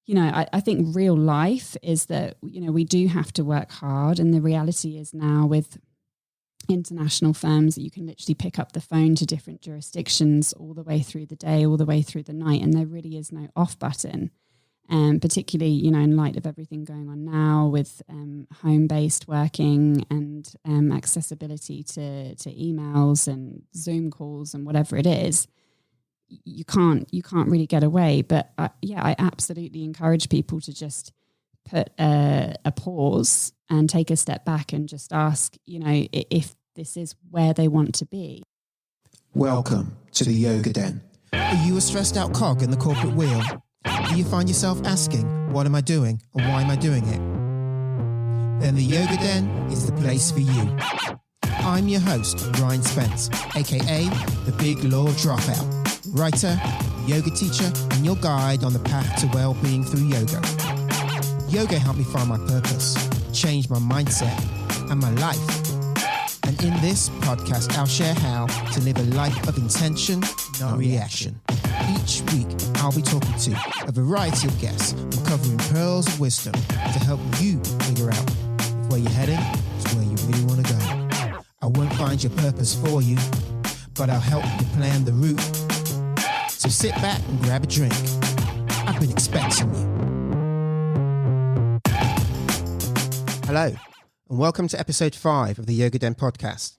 I think real life is that, we do have to work hard. And the reality is now with international firms that you can literally pick up the phone to different jurisdictions all the way through the day, all the way through the night. And there really is no off button. Particularly, in light of everything going on now with home-based working and accessibility to emails and Zoom calls and whatever it is, you can't really get away. But I absolutely encourage people to just put a pause and take a step back and just ask, if this is where they want to be. Welcome to the Yoga Den. Are you a stressed out cog in the corporate wheel? Do you find yourself asking, what am I doing and why am I doing it? Then the Yoga Den is the place for you. I'm your host, Ryan Spence, aka the BigLaw Dropout, writer, yoga teacher, and your guide on the path to well-being through yoga. Yoga helped me find my purpose, change my mindset and my life. And in this podcast, I'll share how to live a life of intention, not reaction. Each week, I'll be talking to a variety of guests, uncovering pearls of wisdom to help you figure out if where you're heading is where you really want to go. I won't find your purpose for you, but I'll help you plan the route. So sit back and grab a drink. I've been expecting you. Hello, and welcome to episode 5 of the Yoga Den podcast.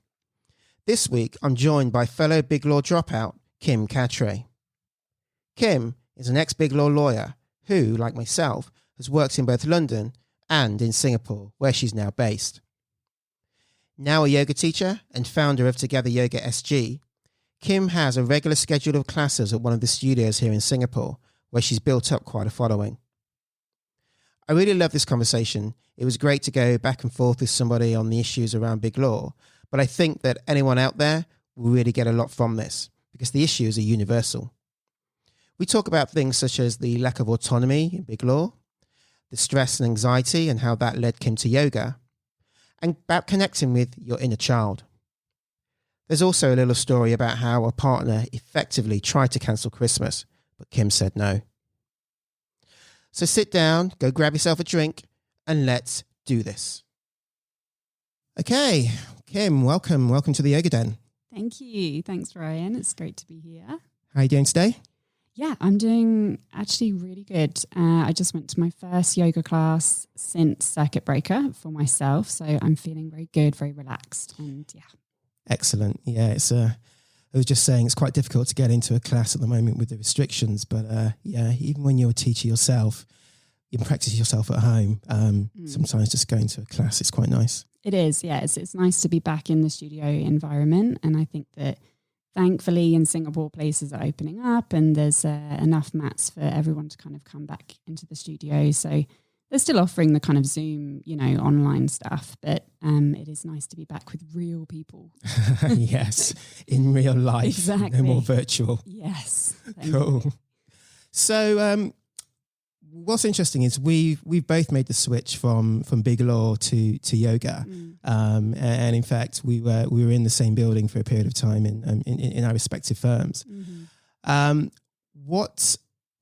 This week, I'm joined by fellow BigLaw dropout, Katre. Kim is an ex-BigLaw lawyer who, like myself, has worked in both London and in Singapore, where she's now based. Now a yoga teacher and founder of Together Yoga SG, Kim has a regular schedule of classes at one of the studios here in Singapore, where she's built up quite a following. I really love this conversation. It was great to go back and forth with somebody on the issues around BigLaw, but I think that anyone out there will really get a lot from this because the issues are universal. We talk about things such as the lack of autonomy in BigLaw, the stress and anxiety and how that led Kim to yoga, and about connecting with your inner child. There's also a little story about how a partner effectively tried to cancel Christmas, but Kim said no. So sit down, go grab yourself a drink, and let's do this. Okay, Kim, welcome to the Yoga Den. Thank you. Thanks, Ryan. It's great to be here. How are you doing today? Yeah, I'm doing actually really good. I just went to my first yoga class since circuit breaker for myself. So I'm feeling very good, very relaxed. And yeah. Excellent. Yeah, I was just saying it's quite difficult to get into a class at the moment with the restrictions. But even when you're a teacher yourself, you can practice yourself at home. Sometimes just going to a class is quite nice. It is. Yeah, it's nice to be back in the studio environment. And I think that thankfully, in Singapore, places are opening up and there's enough mats for everyone to kind of come back into the studio. So they're still offering the kind of Zoom, online stuff, but it is nice to be back with real people. Yes, in real life. Exactly. No more virtual. Yes. Cool. So what's interesting is we've both made the switch from BigLaw to yoga. And in fact, we were in the same building for a period of time in our respective firms. Mm-hmm.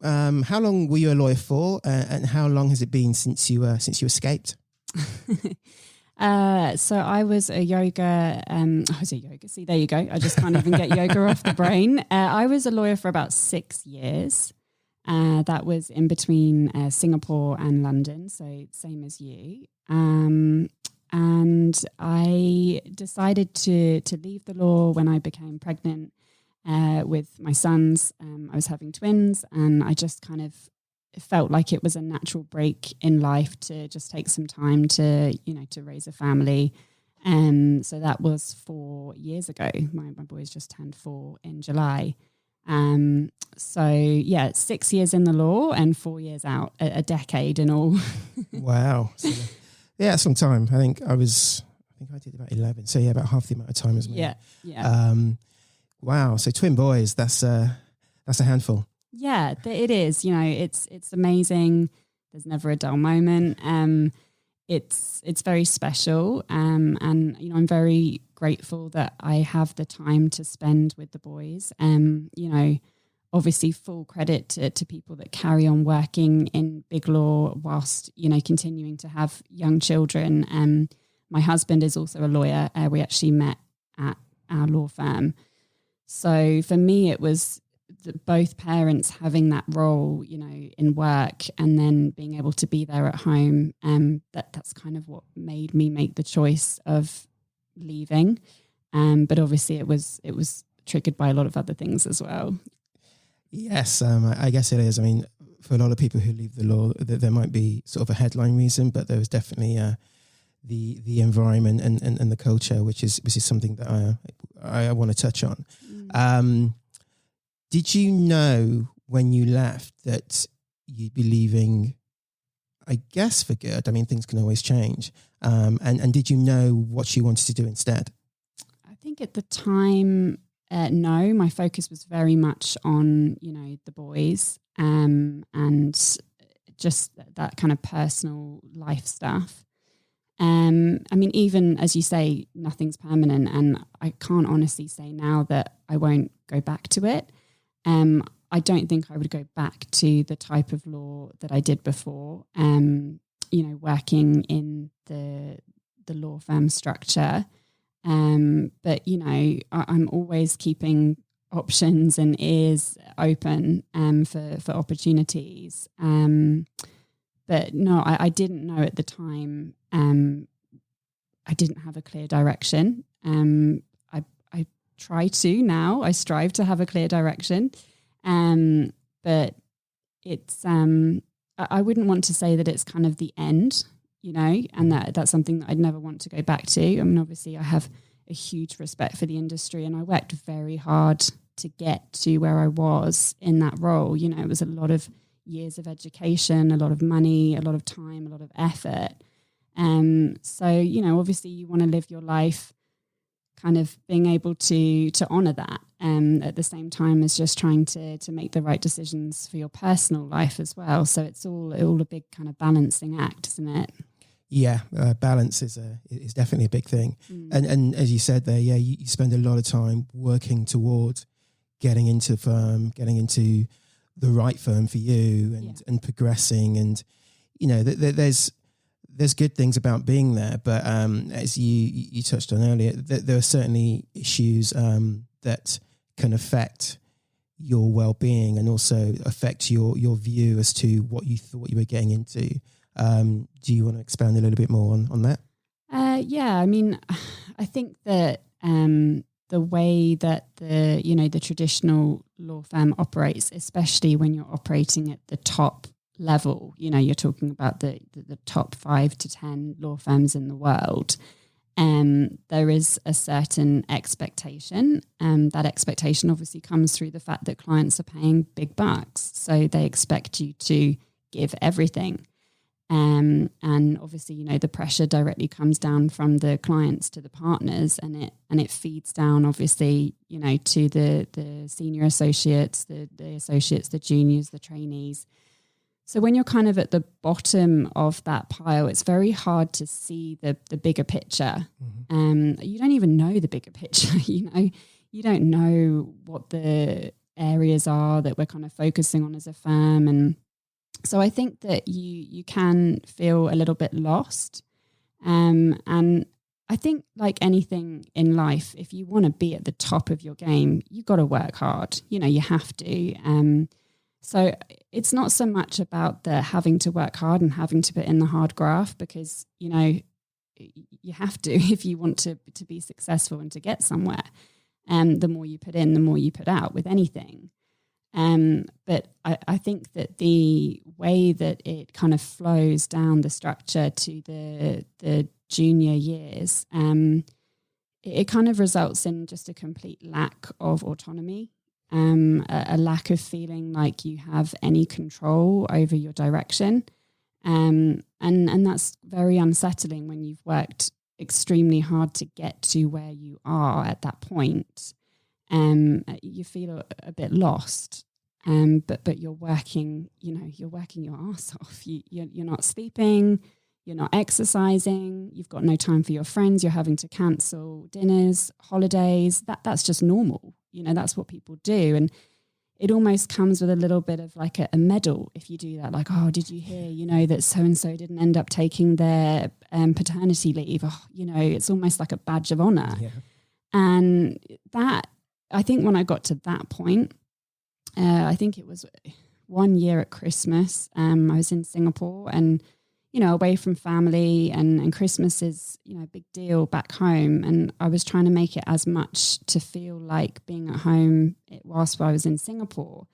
How long were you a lawyer for, and how long has it been since you escaped? So I was a yoga. See, there you go. I just can't even get yoga off the brain. I was a lawyer for about 6 years. That was in between Singapore and London, so same as you. And I decided to leave the law when I became pregnant with my sons. I was having twins, and I just kind of felt like it was a natural break in life to just take some time to raise a family. So that was 4 years ago. My boys just turned 4 in July. 6 years in the law and 4 years out, a decade in all. Wow. So, yeah, that's some time. I think I did about 11. So yeah, about half the amount of time as me. Yeah. Wow. So twin boys, that's a handful. Yeah, it is. It's amazing. There's never a dull moment. It's very special. And I'm very grateful that I have the time to spend with the boys. obviously full credit to people that carry on working in big law whilst, continuing to have young children. My husband is also a lawyer. We actually met at our law firm. So for me, it was both parents having that role, in work and then being able to be there at home. That's kind of what made me make the choice of leaving. But obviously it was triggered by a lot of other things as well. Yes, I guess it is. I mean, for a lot of people who leave the law, there might be sort of a headline reason, but there was definitely the environment and the culture, which is something that I want to touch on. Did you know when you left that you'd be leaving, I guess, for good? I mean, things can always change. And did you know what you wanted to do instead? I think at the time, no, my focus was very much on, the boys and just that kind of personal life stuff. I mean, even as you say, nothing's permanent, and I can't honestly say now that I won't go back to it. I don't think I would go back to the type of law that I did before, working in the law firm structure. But, I'm always keeping options and ears open for opportunities. But no, I didn't know at the time. I didn't have a clear direction. I try to now. I strive to have a clear direction. But it's I wouldn't want to say that it's kind of the end, and that's something that I'd never want to go back to. I mean, obviously I have a huge respect for the industry, and I worked very hard to get to where I was in that role. It was a lot of years of education, a lot of money, a lot of time, a lot of effort. So, obviously you want to live your life kind of being able to honor that, at the same time as just trying to make the right decisions for your personal life as well. So it's all a big kind of balancing act, isn't it? Yeah, balance is definitely a big thing. And as you said there, you spend a lot of time working towards getting into the firm, getting into the right firm for you, and progressing. And there's good things about being there, but as you touched on earlier, there are certainly issues that can affect your well-being and also affect your view as to what you thought you were getting into. Do you want to expand a little bit more on that? Yeah, I mean, I think that the way that the traditional law firm operates, especially when you're operating at the top level, you're talking about the top 5 to 10 law firms in the world. There is a certain expectation. That expectation obviously comes through the fact that clients are paying big bucks. So they expect you to give everything. And obviously, the pressure directly comes down from the clients to the partners, and it feeds down, obviously, to the senior associates, the associates, the juniors, the trainees. So when you're kind of at the bottom of that pile, it's very hard to see the bigger picture. Mm-hmm. You don't even know the bigger picture. You don't know what the areas are that we're kind of focusing on as a firm, and so I think that you can feel a little bit lost. And I think, like anything in life, if you want to be at the top of your game, you've got to work hard. You have to. So it's not so much about the having to work hard and having to put in the hard graft, because, you have to if you want to be successful and to get somewhere. The more you put in, the more you put out with anything. But I think that the way that it kind of flows down the structure to the junior years, it kind of results in just a complete lack of autonomy, a lack of feeling like you have any control over your direction. And that's very unsettling when you've worked extremely hard to get to where you are at that point. You feel a bit lost, but you're working, you're working your ass off. You're not sleeping, you're not exercising, you've got no time for your friends, you're having to cancel dinners, holidays. That's just normal. That's what people do. And it almost comes with a little bit of like a medal if you do that. Like, oh, did you hear, that so-and-so didn't end up taking their paternity leave? Oh, it's almost like a badge of honor. Yeah. And that, I think when I got to that point, I think it was 1 year at Christmas. I was in Singapore and, away from family, and Christmas is, a big deal back home. And I was trying to make it as much to feel like being at home whilst I was in Singapore.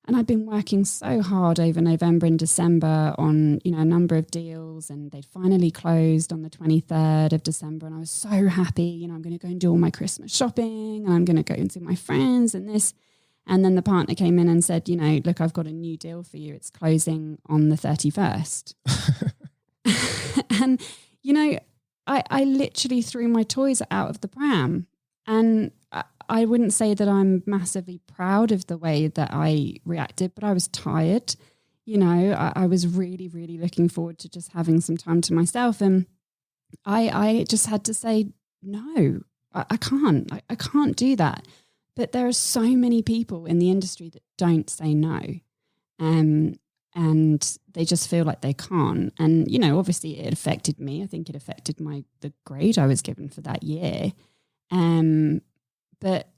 And I'd been working so hard over November and December on, a number of deals, and they'd finally closed on the 23rd of December. And I was so happy, I'm going to go and do all my Christmas shopping, and I'm going to go and see my friends and this. And then the partner came in and said, look, I've got a new deal for you. It's closing on the 31st. And, I literally threw my toys out of the pram. And I wouldn't say that I'm massively proud of the way that I reacted, but I was tired. I was really, really looking forward to just having some time to myself. And I just had to say, no, I can't. I can't do that. But there are so many people in the industry that don't say no. And they just feel like they can't. And, obviously it affected me. I think it affected the grade I was given for that year. But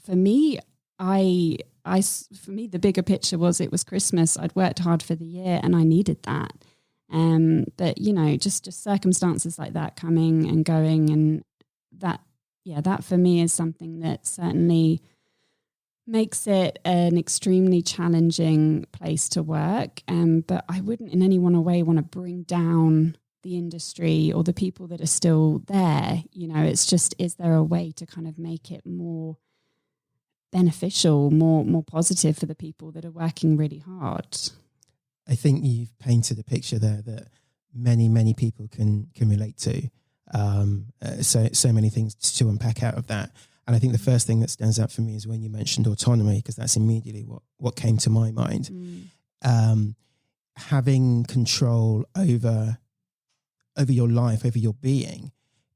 for me, the bigger picture was it was Christmas. I'd worked hard for the year and I needed that. But, just circumstances like that coming and going, and that for me is something that certainly makes it an extremely challenging place to work. But I wouldn't in any way want to bring down the industry or the people that are still there. It's just, is there a way to kind of make it more beneficial, more positive for the people that are working really hard? I think you've painted a picture there that many people can relate to. So many things to unpack out of that. And I think the first thing that stands out for me is when you mentioned autonomy, because that's immediately what came to my mind. Having control over your life, over your being,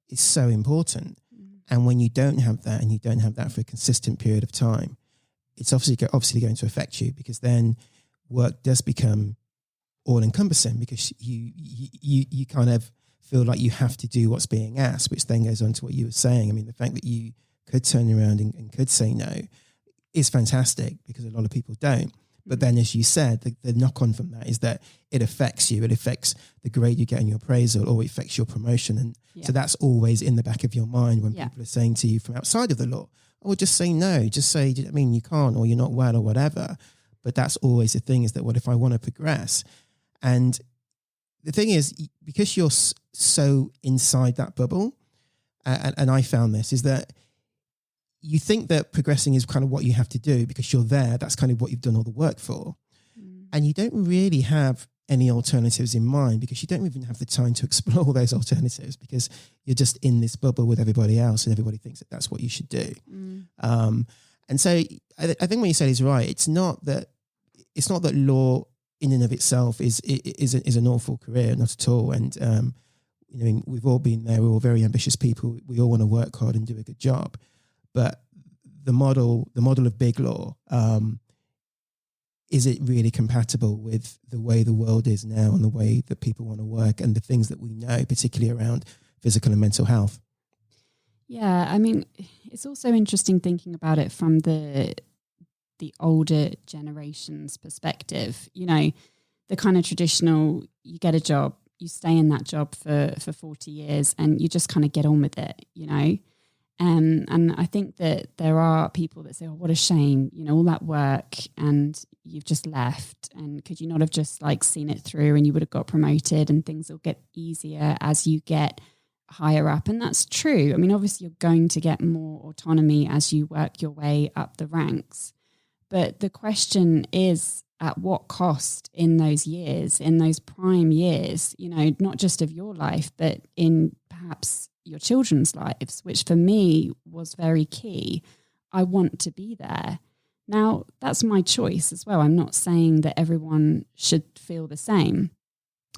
is so important. And when you don't have that, and you don't have that for a consistent period of time, it's obviously going to affect you, because then work does become all encompassing, because you kind of feel like you have to do what's being asked, which then goes on to what you were saying. I mean, the fact that you could turn around and could say no is fantastic, because a lot of people don't. But then, as you said, the knock-on from that is that it affects you. It affects the grade you get in your appraisal, or it affects your promotion. And so that's always in the back of your mind when people are saying to you from outside of the law, oh, just say no. Just say, you can't, or you're not well, or whatever. But that's always the thing, is that what if I want to progress? And the thing is, because you're so inside that bubble, and I found this, is that you think that progressing is kind of what you have to do because you're there. That's kind of what you've done all the work for. And you don't really have any alternatives in mind, because you don't even have the time to explore those alternatives, because you're just in this bubble with everybody else, and everybody thinks that that's what you should do. And so I think what you said is right. It's not that law in and of itself is an awful career, not at all. And we've all been there. We're all very ambitious people. We all want to work hard and do a good job. But the model of big law, is it really compatible with the way the world is now, and the way that people want to work, and the things that we know, particularly around physical and mental health? Yeah, I mean, it's also interesting thinking about it from the older generation's perspective. The kind of traditional, you get a job, you stay in that job for 40 years, and you just kind of get on with it, And I think that there are people that say, oh, what a shame, all that work and you've just left. And could you not have just seen it through, and you would have got promoted, and things will get easier as you get higher up? And that's true. I mean, obviously you're going to get more autonomy as you work your way up the ranks. But the question is, at what cost in those years, in those prime years, not just of your life, but in perhaps your children's lives, which for me was very key. I want to be there. Now, that's my choice as well. I'm not saying that everyone should feel the same.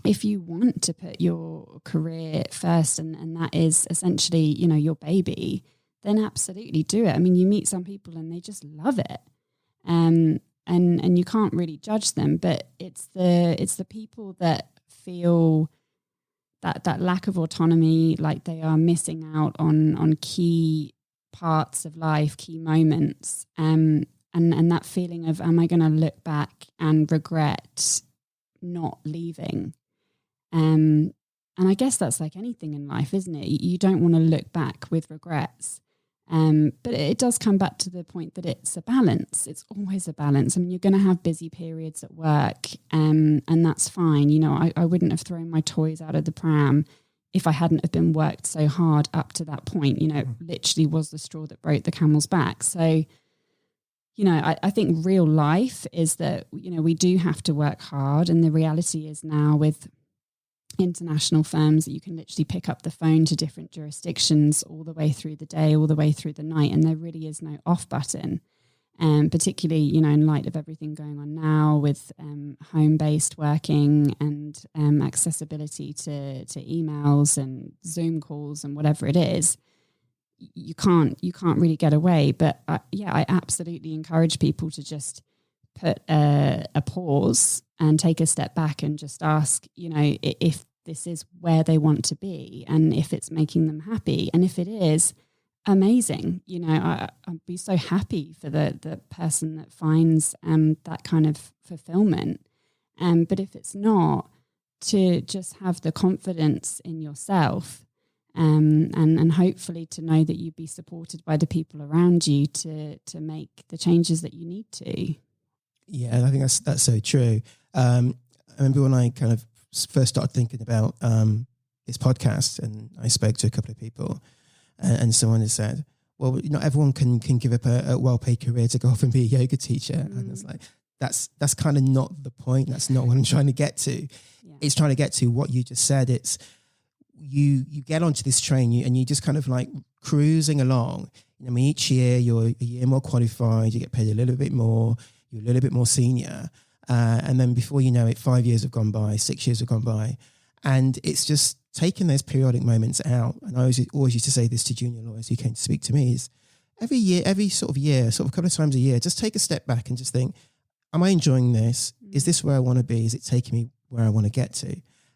If you want to put your career first, and that is essentially, your baby, then absolutely do it. I mean, you meet some people and they just love it. and you can't really judge them, but it's the people that feel that lack of autonomy, like they are missing out on key parts of life, key moments, and that feeling of, am I going to look back and regret not leaving? And I guess that's like anything in life, isn't it? You don't want to look back with regrets. But it does come back to the point that it's a balance. It's always a balance. I mean, you're going to have busy periods at work, and that's fine. You know, I wouldn't have thrown my toys out of the pram if I hadn't have been worked so hard up to that point. You know, it literally was the straw that broke the camel's back. So, you know, I think real life is that, you know, we do have to work hard. And the reality is now with international firms that you can literally pick up the phone to different jurisdictions all the way through the day, all the way through the night, and there really is no off button. Particularly, you know, in light of everything going on now with home-based working and accessibility to emails and Zoom calls and whatever it is, you can't really get away. But I absolutely encourage people to just put a pause and take a step back and just ask, you know, if this is where they want to be and if it's making them happy. And if it is, amazing. You know, I'd be so happy for the person that finds that kind of fulfillment. But if it's not, to just have the confidence in yourself and hopefully to know that you'd be supported by the people around you to make the changes that you need to. Yeah, I think that's so true. I remember when I kind of first started thinking about this podcast, and I spoke to a couple of people, and someone has said, well, not everyone can give up a well-paid career to go off and be a yoga teacher. And it's like, that's kind of not the point. That's not what I'm trying to get to. Yeah. It's trying to get to what you just said. It's you get onto this train and you just kind of like cruising along. I mean, each year you're a year more qualified, you get paid a little bit more, you're a little bit more senior. And then before you know it, 5 years have gone by, 6 years have gone by. And it's just taking those periodic moments out. And I always used to say this to junior lawyers who came to speak to me is every sort of a couple of times a year, just take a step back and just think, am I enjoying this? Is this where I want to be? Is it taking me where I want to get to?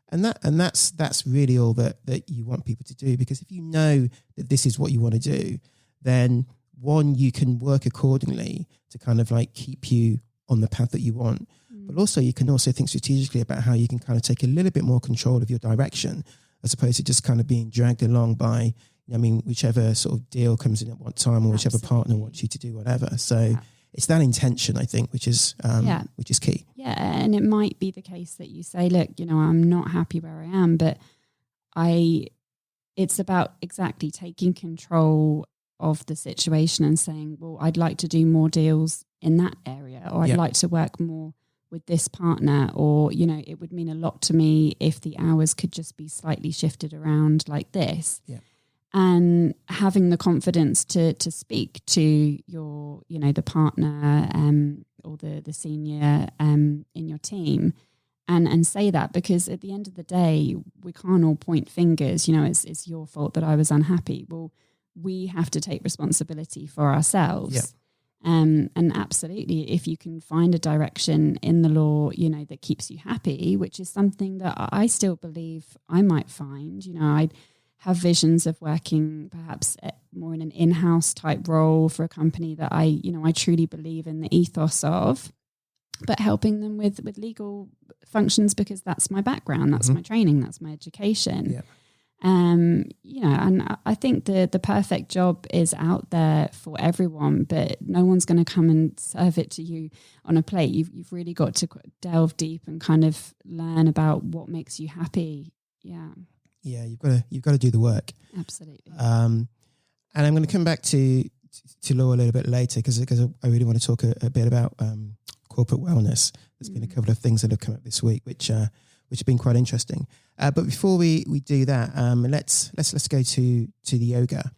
And that's really all that you want people to do, because if you know that this is what you want to do, then one, you can work accordingly to kind of like keep you on the path that you want. But also you can also think strategically about how you can kind of take a little bit more control of your direction, as opposed to just kind of being dragged along by, I mean, whichever sort of deal comes in at what time or whichever partner wants you to do whatever. So it's that intention, I think, which is key. Yeah, and it might be the case that you say, look, you know, I'm not happy where I am, but it's about exactly taking control of the situation and saying, well, I'd like to do more deals in that area, or I'd like to work more with this partner, or, you know, it would mean a lot to me if the hours could just be slightly shifted around like this. Yeah. And having the confidence to speak to your, you know, the partner or the senior in your team and say that, because at the end of the day, we can't all point fingers, you know, it's your fault that I was unhappy. Well, we have to take responsibility for ourselves. Yeah. And absolutely, if you can find a direction in the law, you know, that keeps you happy, which is something that I still believe I might find. You know, I have visions of working perhaps more in an in-house type role for a company that I truly believe in the ethos of, but helping them with legal functions, because that's my background, that's my training, that's my education. Yeah. You know, and I think the perfect job is out there for everyone, but no one's going to come and serve it to you on a plate. You've really got to delve deep and kind of learn about what makes you happy. Yeah. Yeah, you've got to do the work. Absolutely. And I'm going to come back to law a little bit later because I really want to talk a bit about corporate wellness. There's been a couple of things that have come up this week which have been quite interesting. But before we do that, let's go to the yoga.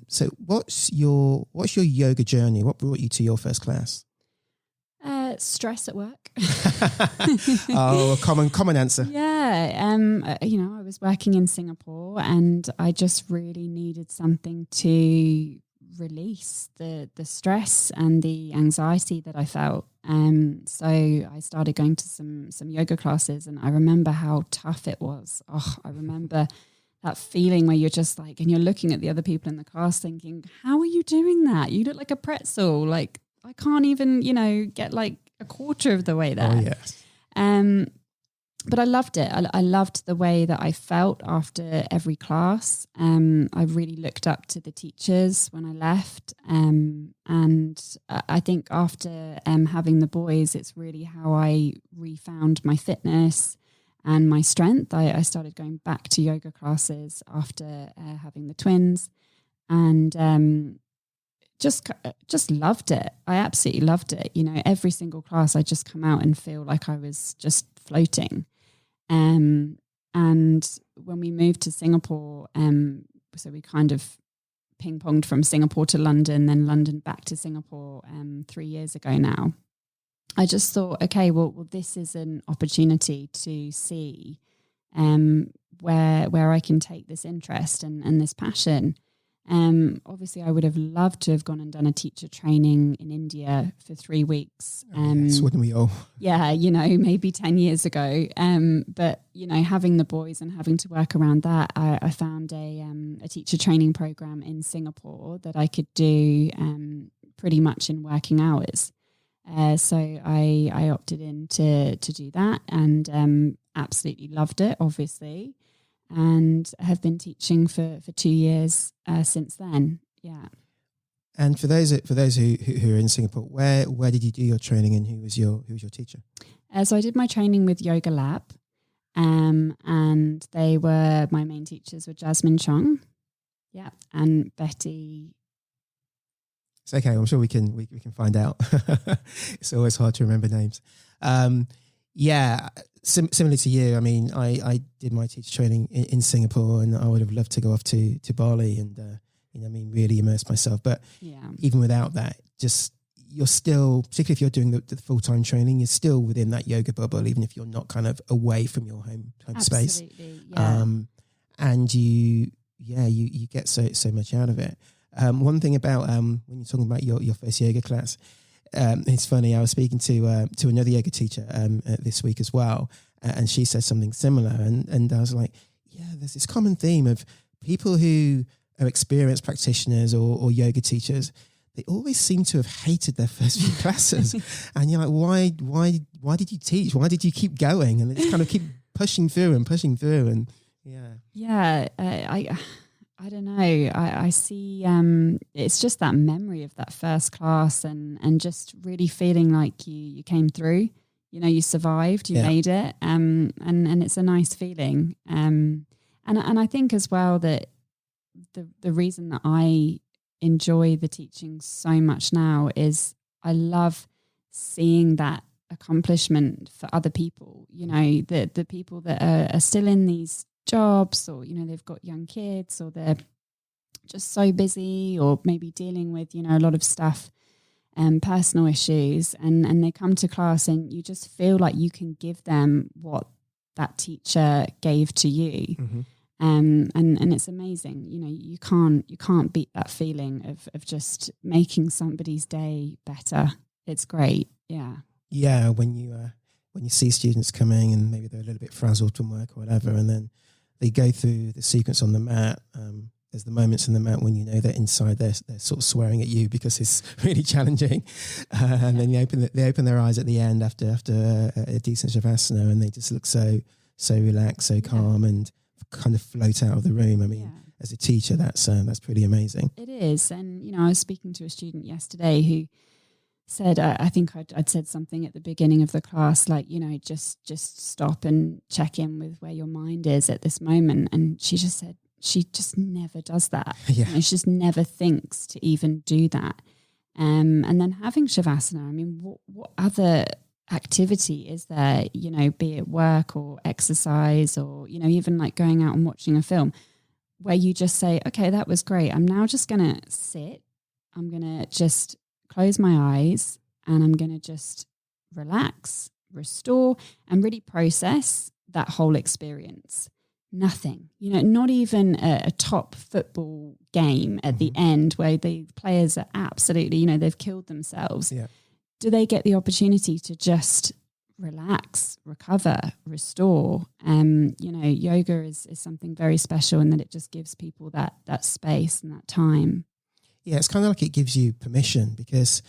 So what's your yoga journey? What brought you to your first class? Stress at work. Oh, a common answer. Yeah. You know, I was working in Singapore and I just really needed something to release the stress and the anxiety that I felt. So I started going to some yoga classes, and I remember how tough it was. Oh, I remember that feeling where you're just like, and you're looking at the other people in the class thinking, how are you doing that? You look like a pretzel. Like, I can't even, get like a quarter of the way there. Oh, yes. But I loved it. I loved the way that I felt after every class. I really looked up to the teachers when I left. And I think after having the boys, it's really how I refound my fitness and my strength. I started going back to yoga classes after having the twins, and just loved it. I absolutely loved it. Every single class I just come out and feel like I was just floating. And when we moved to Singapore, so we kind of ping-ponged from Singapore to London, then London back to Singapore 3 years ago now. I just thought, okay, well, this is an opportunity to see where I can take this interest and this passion. Obviously, I would have loved to have gone and done a teacher training in India for 3 weeks. Yes, wouldn't we all? Yeah, maybe 10 years ago. But, having the boys and having to work around that, I found a teacher training program in Singapore that I could do pretty much in working hours. So I opted in to do that, and absolutely loved it, obviously. And have been teaching for 2 years since then. Yeah. And for those who are in Singapore, where did you do your training, and who was your teacher? So I did my training with Yoga Lab, and my main teachers were Jasmine Chong, yeah, and Betty. It's okay. I'm sure we can find out. It's always hard to remember names. Yeah. Similar to you, I mean, I did my teacher training in Singapore, and I would have loved to go off to Bali and, really immerse myself. But even without that, just you're still, particularly if you're doing the full-time training, you're still within that yoga bubble, even if you're not kind of away from your home space. Yeah. And you get so much out of it. One thing about when you're talking about your first yoga class, it's funny. I was speaking to another yoga teacher this week as well, and she said something similar. And I was like, yeah, there's this common theme of people who are experienced practitioners or yoga teachers. They always seem to have hated their first few classes, and you're like, why did you teach? Why did you keep going? And they just kind of keep pushing through, and yeah. I don't know. I see it's just that memory of that first class and just really feeling like you came through, you survived, you made it. And it's a nice feeling. And I think as well that the reason that I enjoy the teaching so much now is I love seeing that accomplishment for other people, the people that are still in these jobs, or they've got young kids, or they're just so busy, or maybe dealing with a lot of stuff and personal issues, and they come to class and you just feel like you can give them what that teacher gave to you. Mm-hmm. And it's amazing. You can't beat that feeling of just making somebody's day better. It's great. Yeah, when you see students coming and maybe they're a little bit frazzled from work or whatever, and then they go through the sequence on the mat. There's the moments in the mat when that inside they're sort of swearing at you because it's really challenging, and then they open their eyes at the end after a decent shavasana, and they just look so relaxed, so calm, and kind of float out of the room. I mean, as a teacher, that's pretty amazing. It is, and I was speaking to a student yesterday who said, I think I'd said something at the beginning of the class, like, just stop and check in with where your mind is at this moment. And she just said she just never does that. Yeah. She just never thinks to even do that. And then having shavasana, I mean, what other activity is there, be it work or exercise, or, even like going out and watching a film, where you just say, okay, that was great. I'm now just going to sit. I'm going to just close my eyes, and I'm going to just relax, restore, and really process that whole experience. nothing, not even a top football game at the end where the players are absolutely, they've killed themselves. Yeah. Do they get the opportunity to just relax, recover, restore? Yoga is something very special in that it just gives people that space and that time. Yeah, it's kind of like it gives you permission, because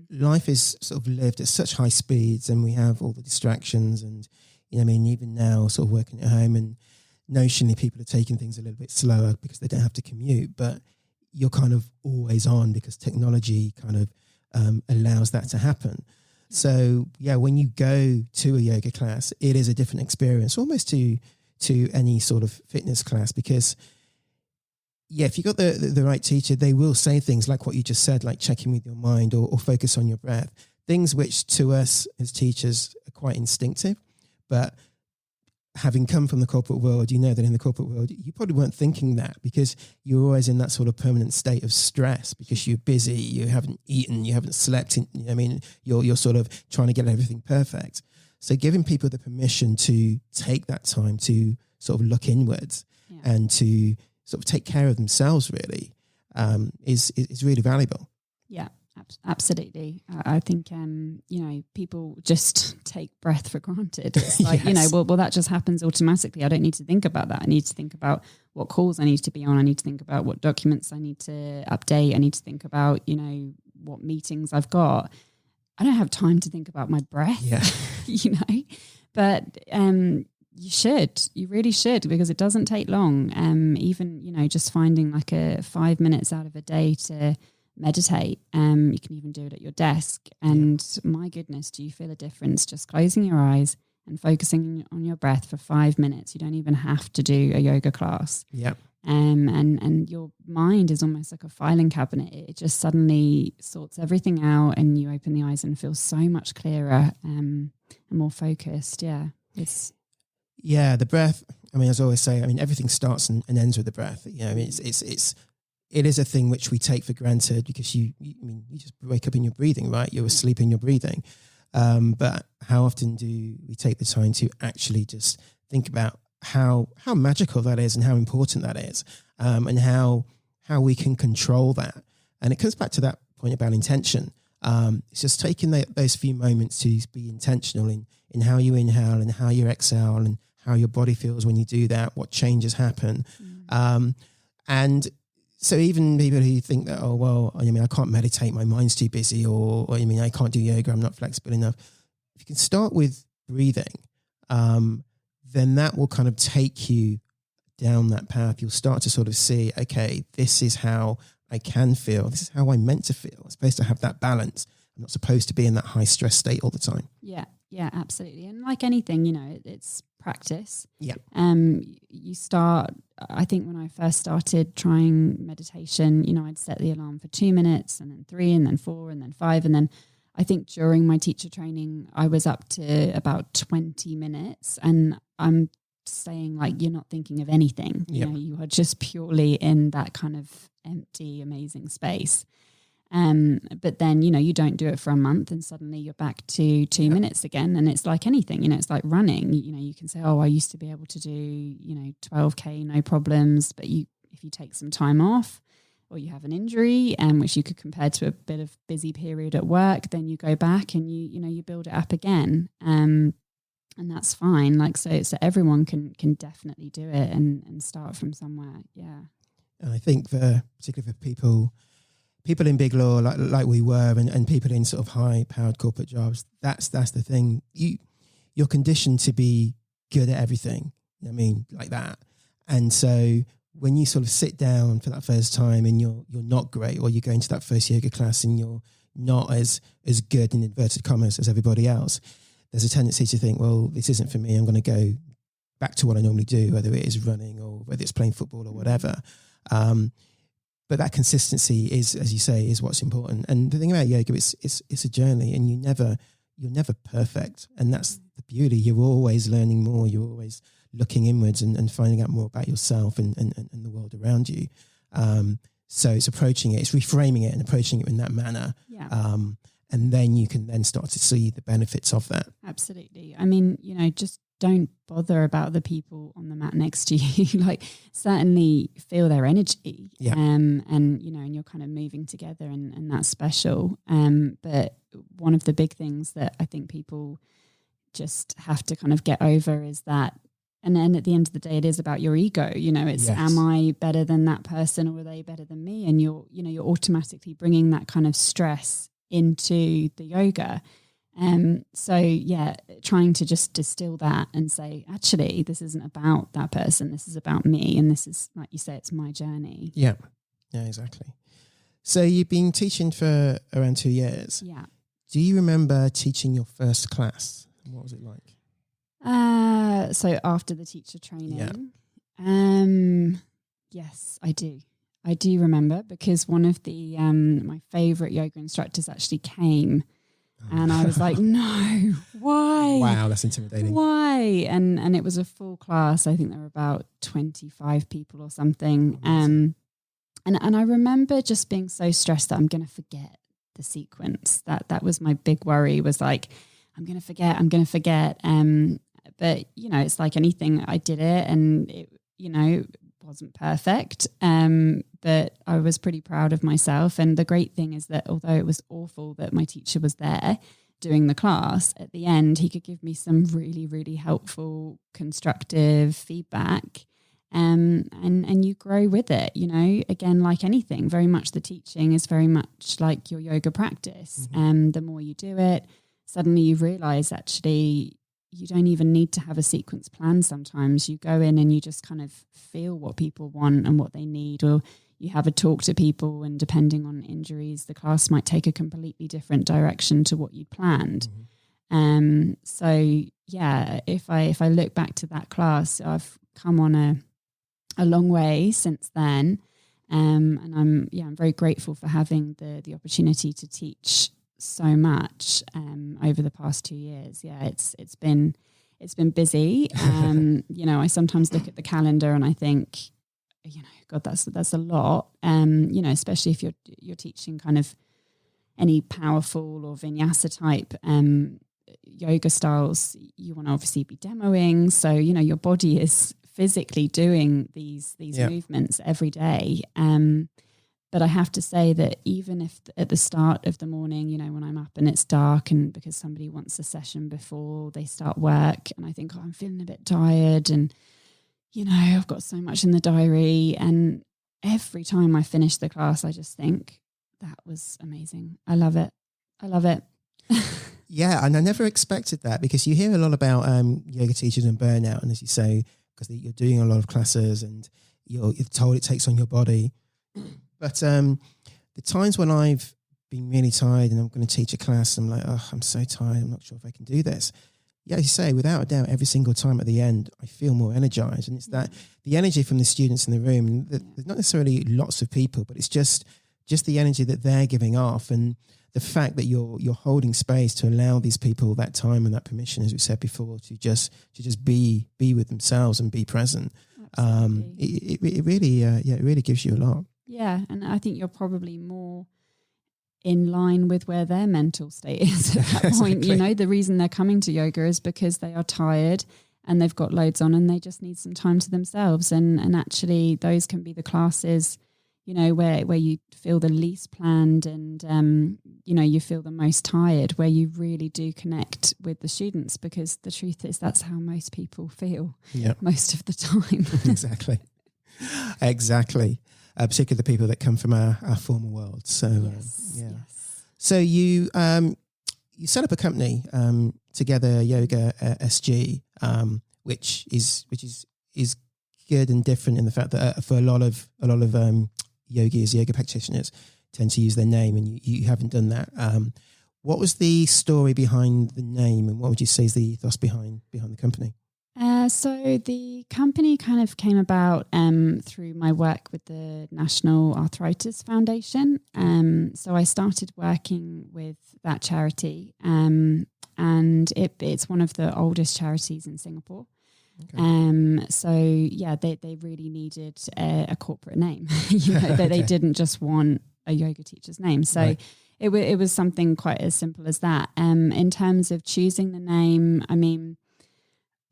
life is sort of lived at such high speeds, and we have all the distractions, and even now sort of working at home, and notionally people are taking things a little bit slower because they don't have to commute, but you're kind of always on because technology kind of allows that to happen. So yeah, when you go to a yoga class, it is a different experience, almost to any sort of fitness class, because if you got the right teacher, they will say things like what you just said, like check in with your mind or focus on your breath, things which to us as teachers are quite instinctive. But having come from the corporate world, that in the corporate world, you probably weren't thinking that, because you're always in that sort of permanent state of stress because you're busy, you haven't eaten, you haven't slept, you're sort of trying to get everything perfect. So giving people the permission to take that time to sort of look inwards and to sort of take care of themselves really is really valuable. Yeah, absolutely. I think, people just take breath for granted. It's like, Yes. well, that just happens automatically. I don't need to think about that. I need to think about what calls I need to be on. I need to think about what documents I need to update. I need to think about, what meetings I've got. I don't have time to think about my breath, but you really should, because it doesn't take long. Even, just finding like 5 minutes out of a day to meditate. You can even do it at your desk. And my goodness, do you feel a difference just closing your eyes and focusing on your breath for 5 minutes? You don't even have to do a yoga class. Yeah. And your mind is almost like a filing cabinet. It just suddenly sorts everything out, and you open the eyes and feel so much clearer and more focused. Yeah. The breath. As I always say, everything starts and ends with the breath. It is a thing which we take for granted, because you just wake up and you're breathing, right? You're asleep and you're breathing. But how often do we take the time to actually just think about how magical that is and how important that is, and how we can control that? And it comes back to that point about intention. It's just taking those few moments to be intentional in how you inhale and how you exhale and how your body feels when you do that, what changes happen. And so even people who think that, I can't meditate, my mind's too busy, or I can't do yoga, I'm not flexible enough. If you can start with breathing, then that will kind of take you down that path. You'll start to sort of see, okay, this is how I can feel. This is how I'm meant to feel. I'm supposed to have that balance. I'm not supposed to be in that high stress state all the time. Yeah, absolutely. And like anything, it's practice. Yeah. You start, I think when I first started trying meditation, I'd set the alarm for 2 minutes, and then 3, and then 4, and then 5. And then I think during my teacher training, I was up to about 20 minutes, and I'm saying, like, you're not thinking of anything. You are just purely in that kind of empty, amazing space. But then, you don't do it for a month, and suddenly you're back to 2 minutes again. And it's like anything, it's like running. You can say, I used to be able to do, 12K, no problems. But if you take some time off, or you have an injury, which you could compare to a bit of busy period at work, then you go back and you build it up again. And that's fine. Like, so everyone can definitely do it and start from somewhere. Yeah. And I think particularly for people in BigLaw, like we were, and people in sort of high-powered corporate jobs, that's the thing. You're conditioned to be good at everything. Like that. And so when you sort of sit down for that first time and you're not great, or you go into that first yoga class and you're not as good in inverted commas as everybody else, there's a tendency to think, well, this isn't for me. I'm going to go back to what I normally do, whether it is running or whether it's playing football or whatever. But that consistency is, as you say, is what's important. And the thing about yoga, it's a journey, and you're never perfect. And that's the beauty. You're always learning more. You're always looking inwards and finding out more about yourself and the world around you. So it's approaching it, it's reframing it and approaching it in that manner. Yeah. And then you can then start to see the benefits of that. Absolutely. Just don't bother about the people on the mat next to you. Like, certainly feel their energy. Yeah. And, you know, and you're kind of moving together, and that's special. But one of the big things that I think people just have to kind of get over is that, and then at the end of the day, it is about your ego. You know, it's, Yes. am I better than that person, or are they better than me? And you're automatically bringing that kind of stress into the yoga. So yeah, trying to just distill that and say, actually, this isn't about that person. This is about me. And this is, like you say, it's my journey. Yeah, exactly. So you've been teaching for around 2 years. Yeah. Do you remember teaching your first class? What was it like? So after the teacher training, yes, I do. I do remember, because one of the my favorite yoga instructors actually came, and I was like, no, why? Wow, that's intimidating. Why? And it was a full class. I think there were about 25 people or something. And I remember just being so stressed that I'm going to forget the sequence. That was my big worry, was like, I'm going to forget. But, you know, it's like anything, I did it, and it, you know, wasn't perfect. But I was pretty proud of myself. And the great thing is that although it was awful that my teacher was there doing the class, at the end, he could give me some really, really helpful, constructive feedback. And you grow with it, you know, again, like anything, very much the teaching is very much like your yoga practice. And the more you do it, suddenly you realize actually you don't even need to have a sequence plan. Sometimes you go in and you just kind of feel what people want and what they need, or you have a talk to people, and depending on injuries, the class might take a completely different direction to what you'd planned. So yeah, if I look back to that class, I've come on a long way since then. And I'm very grateful for having the opportunity to teach so much over the past 2 years. Yeah, it's been busy. You know, I sometimes look at the calendar and I think, you know, God, that's a lot. You know, especially if you're teaching kind of any powerful or vinyasa type yoga styles, you want to obviously be demoing. So, you know, your body is physically doing these movements every day. But I have to say that even if at the start of the morning, you know, when I'm up and it's dark, and because somebody wants a session before they start work, and I think, oh, I'm feeling a bit tired, and, you know, I've got so much in the diary, and every time I finish the class, I just think, that was amazing. I love it. Yeah, and I never expected that, because you hear a lot about yoga teachers and burnout, and as you say, because you're doing a lot of classes and you're told it takes on your body. But the times when I've been really tired and I'm going to teach a class, I'm like, oh, I'm so tired, I'm not sure if I can do this. Yeah, as you say, without a doubt, every single time at the end, I feel more energized. And it's that the energy from the students in the room, and there's not necessarily lots of people, but it's just the energy that they're giving off, and the fact that you're holding space to allow these people that time and that permission, as we said before, to just be with themselves and be present. It really gives you a lot. Yeah, and I think you're probably more in line with where their mental state is at that point. Exactly. You know, the reason they're coming to yoga is because they are tired and they've got loads on, and they just need some time to themselves. And actually, those can be the classes, you know, where you feel the least planned, and you know, you feel the most tired, where you really do connect with the students, because the truth is that's how most people feel most of the time. Exactly. Particularly the people that come from our former world. So Yes. So you set up a company, Together Yoga SG, which is good and different in the fact that for a lot of yogis, yoga practitioners tend to use their name, and you haven't done that. What was the story behind the name, and what would you say is the ethos behind the company? So the company kind of came about through my work with the National Arthritis Foundation. So I started working with that charity, and it's one of the oldest charities in Singapore. Okay. So yeah, they really needed a corporate name. You know, they didn't just want a yoga teacher's name. So right. It was something quite as simple as that. In terms of choosing the name, I mean,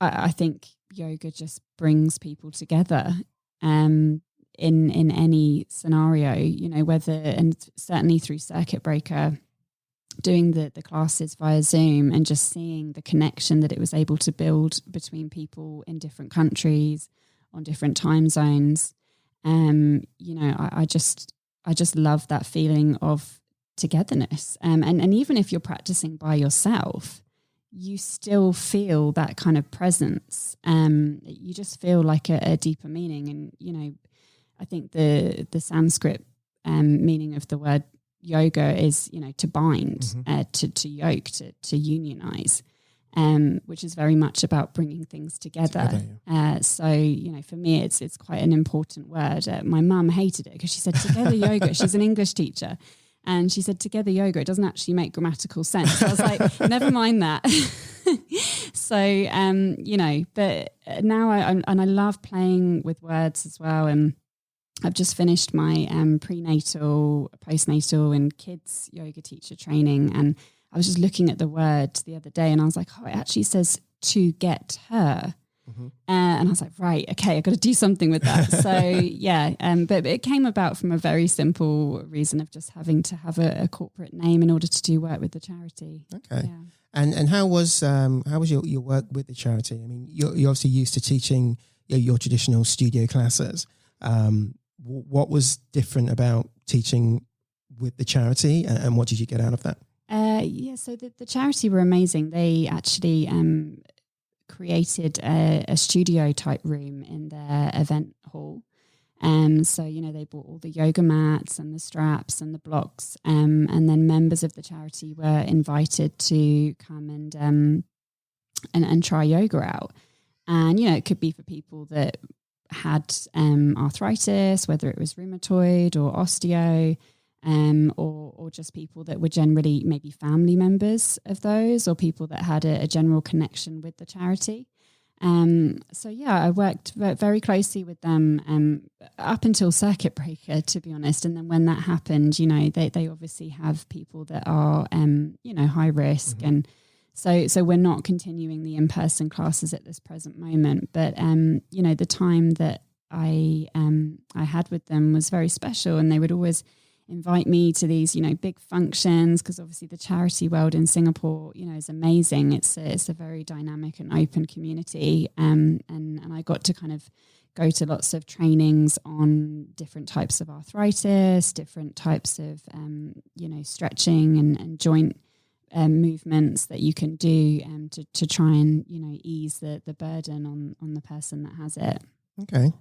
I think yoga just brings people together in any scenario, you know, whether, and certainly through circuit breaker, doing the classes via Zoom and just seeing the connection that it was able to build between people in different countries on different time zones. You know, I just love that feeling of togetherness. And even if you're practicing by yourself, you still feel that kind of presence. You just feel like a deeper meaning. And, you know, I think the Sanskrit meaning of the word yoga is, you know, to bind, to yoke, to unionize, which is very much about bringing things together. So, you know, for me, it's quite an important word. My mum hated it because she said together yoga. She's an English teacher. And she said, together yoga, it doesn't actually make grammatical sense. I was like, never mind that. So, you know, but now I love playing with words as well. And I've just finished my prenatal, postnatal and kids yoga teacher training. And I was just looking at the word the other day and I was like, oh, it actually says to get her. And I was like, right, okay, I've got to do something with that. So yeah, but it came about from a very simple reason of just having to have a corporate name in order to do work with the charity. Okay. Yeah. And how was your work with the charity? I mean, you're obviously used to teaching your traditional studio classes. What was different about teaching with the charity, and what did you get out of that? Yeah, so the charity were amazing. They actually created a studio type room in their event hall. So, you know, they bought all the yoga mats and the straps and the blocks. And then members of the charity were invited to come and try yoga out. And, you know, it could be for people that had arthritis, whether it was rheumatoid or osteo, or just people that were generally maybe family members of those, or people that had a general connection with the charity. So yeah, I worked very closely with them up until circuit breaker, to be honest. And then when that happened, you know, they obviously have people that are you know, high risk, and so we're not continuing the in-person classes at this present moment. But you know, the time that I had with them was very special, and they would always invite me to these, you know, big functions, because obviously the charity world in Singapore, you know, is amazing. It's a very dynamic and open community, and I got to kind of go to lots of trainings on different types of arthritis, different types of you know, stretching and joint movements that you can do to try and, you know, ease the burden on the person that has it. Okay.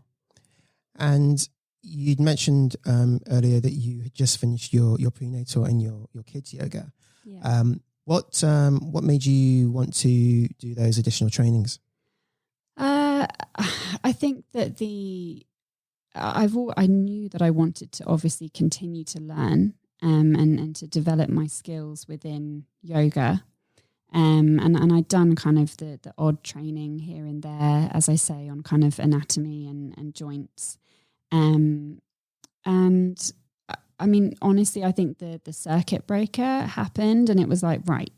And you'd mentioned earlier that you had just finished your prenatal and your kids yoga. Yeah. What made you want to do those additional trainings? I think that I knew that I wanted to obviously continue to learn and to develop my skills within yoga. And I'd done kind of the odd training here and there, as I say, on kind of anatomy and joints. And I mean, honestly, I think the circuit breaker happened and it was like, right,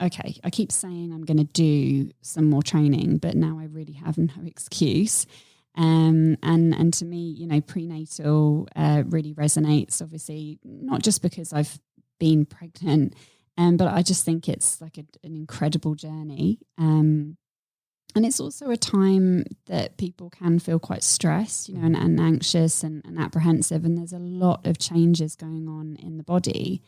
okay, I keep saying I'm going to do some more training, but now I really have no excuse. And to me, you know, prenatal really resonates, obviously, not just because I've been pregnant, but I just think it's like an incredible journey. And it's also a time that people can feel quite stressed, you know, and anxious and apprehensive. And there's a lot of changes going on in the body.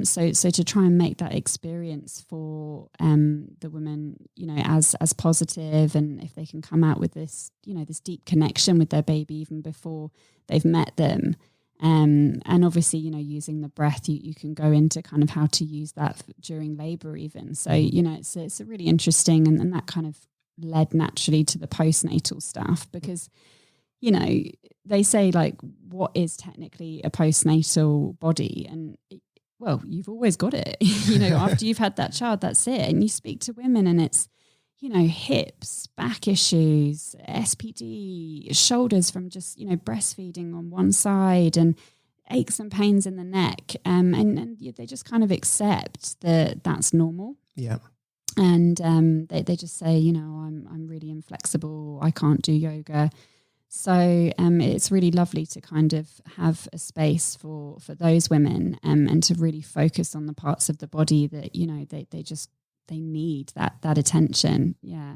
So to try and make that experience for the women, you know, as positive, and if they can come out with this, you know, this deep connection with their baby even before they've met them. And obviously, you know, using the breath, you can go into kind of how to use that during labor even. So, you know, it's a really interesting, and that kind of led naturally to the postnatal stuff, because, you know, they say like, what is technically a postnatal body? And well, you've always got it, you know, after you've had that child, that's it. And you speak to women and it's, you know, hips, back issues, SPD, shoulders from just, you know, breastfeeding on one side, and aches and pains in the neck. And they just kind of accept that that's normal. Yeah. And they just say, I'm really inflexible, I can't do yoga. So it's really lovely to kind of have a space for those women and to really focus on the parts of the body that, they need that attention. Yeah.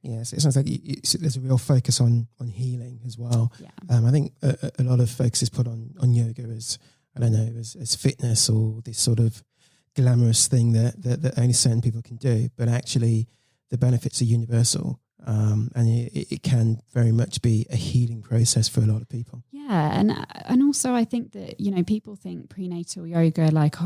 Yes, it sounds like there's a real focus on healing as well. Yeah. I think a lot of focus is put on yoga as, I don't know, as fitness or this sort of glamorous thing that only certain people can do. But actually, the benefits are universal, and it can very much be a healing process for a lot of people. Yeah, and also I think that people think prenatal yoga like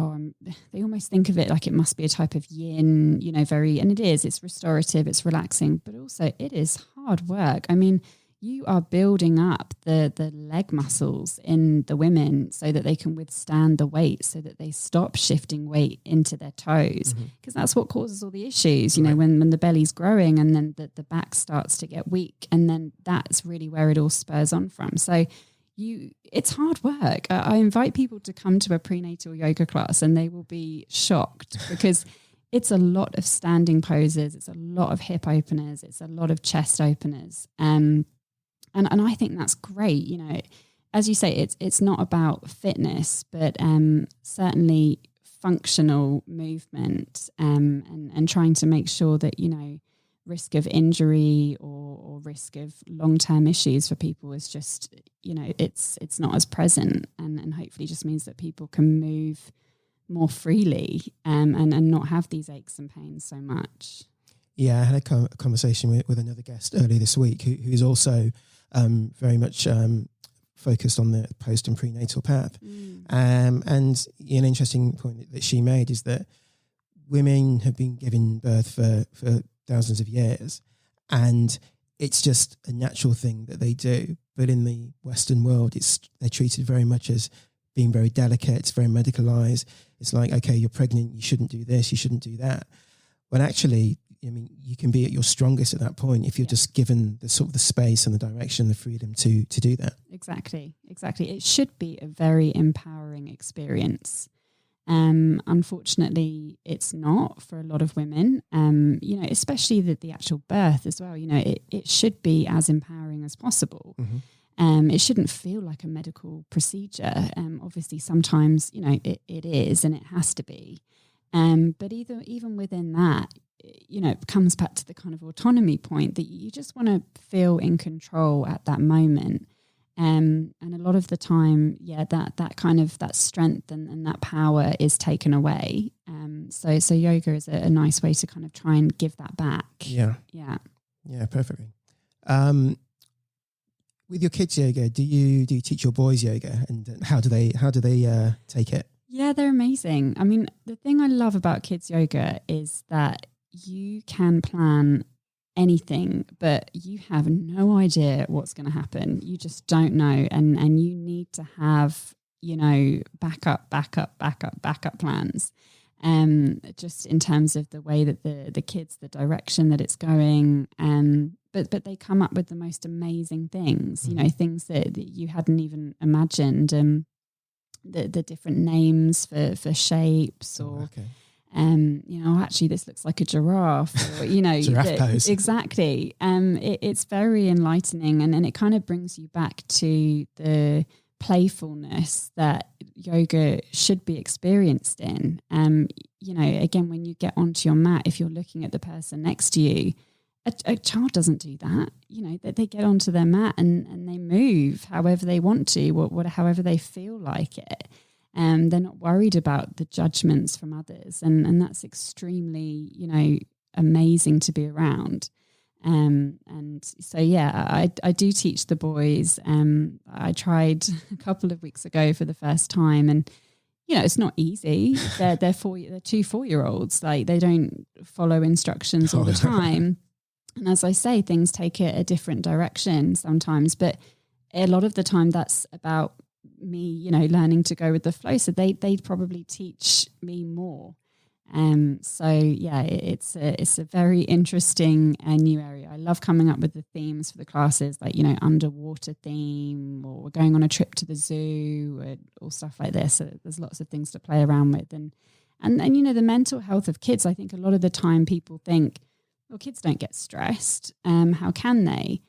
they almost think of it like it must be a type of yin, and it is. It's restorative, it's relaxing, but also it is hard work. I mean, you are building up the leg muscles in the women so that they can withstand the weight, so that they stop shifting weight into their toes, because that's what causes all the issues, Right. when the belly's growing and then the back starts to get weak, and then that's really where it all spurs on from. So it's hard work. I invite people to come to a prenatal yoga class and they will be shocked because it's a lot of standing poses. It's a lot of hip openers. It's a lot of chest openers. And I think that's great. As you say, it's not about fitness, but certainly functional movement, and trying to make sure that, risk of injury or risk of long-term issues for people is just, it's not as present, and hopefully just means that people can move more freely, and not have these aches and pains so much. Yeah, I had a conversation with another guest earlier this week who's also very much focused on the post and prenatal path. And an interesting point that she made is that women have been given birth for thousands of years, and it's just a natural thing that they do. But in the Western world, they're treated very much as being very delicate. It's very medicalized. It's like, okay, you're pregnant, you shouldn't do this, you shouldn't do that. But actually, I mean, you can be at your strongest at that point if you're just given the sort of the space and the direction, the freedom to do that. Exactly. It should be a very empowering experience. Unfortunately, it's not for a lot of women, especially the actual birth as well. It should be as empowering as possible. It shouldn't feel like a medical procedure. Obviously, sometimes, it is, and it has to be. But even within that, it comes back to the kind of autonomy point that you just want to feel in control at that moment. And a lot of the time, that kind of that strength and that power is taken away. So yoga is a nice way to kind of try and give that back. Yeah, perfectly. With your kids' yoga, do you teach your boys yoga, and how do they take it? Yeah, they're amazing. I mean, the thing I love about kids' yoga is that you can plan anything, but you have no idea what's going to happen. You just don't know. And you need to have, backup plans. Just in terms of the way that the kids, the direction that it's going. But they come up with the most amazing things, things that you hadn't even imagined. The different names for shapes or... Okay. Actually this looks like a giraffe, or, giraffe pose. Exactly. It's very enlightening, and it kind of brings you back to the playfulness that yoga should be experienced in. Again, when you get onto your mat, if you're looking at the person next to you, a child doesn't do that. That they get onto their mat and they move however they want to, however they feel like it. They're not worried about the judgments from others, and that's extremely, amazing to be around. And so, I do teach the boys. I tried a couple of weeks ago for the first time, and it's not easy. They're 2 4-year-olds. Like, they don't follow instructions all the time, and as I say, things take a different direction sometimes. But a lot of the time, that's about me, learning to go with the flow. So they'd probably teach me more. It's a very interesting new area. I love coming up with the themes for the classes, like, underwater theme, or we're going on a trip to the zoo, or stuff like this. So there's lots of things to play around with. And the mental health of kids, I think a lot of the time people think, well, kids don't get stressed. How can they?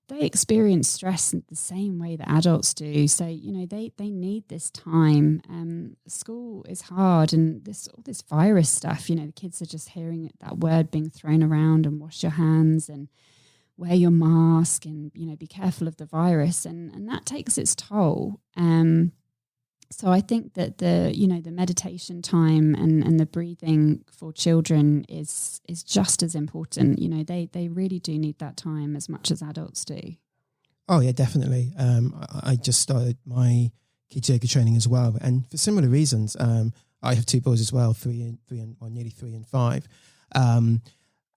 They experience stress in the same way that adults do. So, they need this time. School is hard, and all this virus stuff, the kids are just hearing that word being thrown around, and wash your hands and wear your mask and, be careful of the virus. And that takes its toll. So I think that the meditation time and the breathing for children is just as important. They really do need that time as much as adults do. Oh yeah, definitely. I just started my kids yoga training as well, and for similar reasons. I have two boys as well, nearly 3 and 5.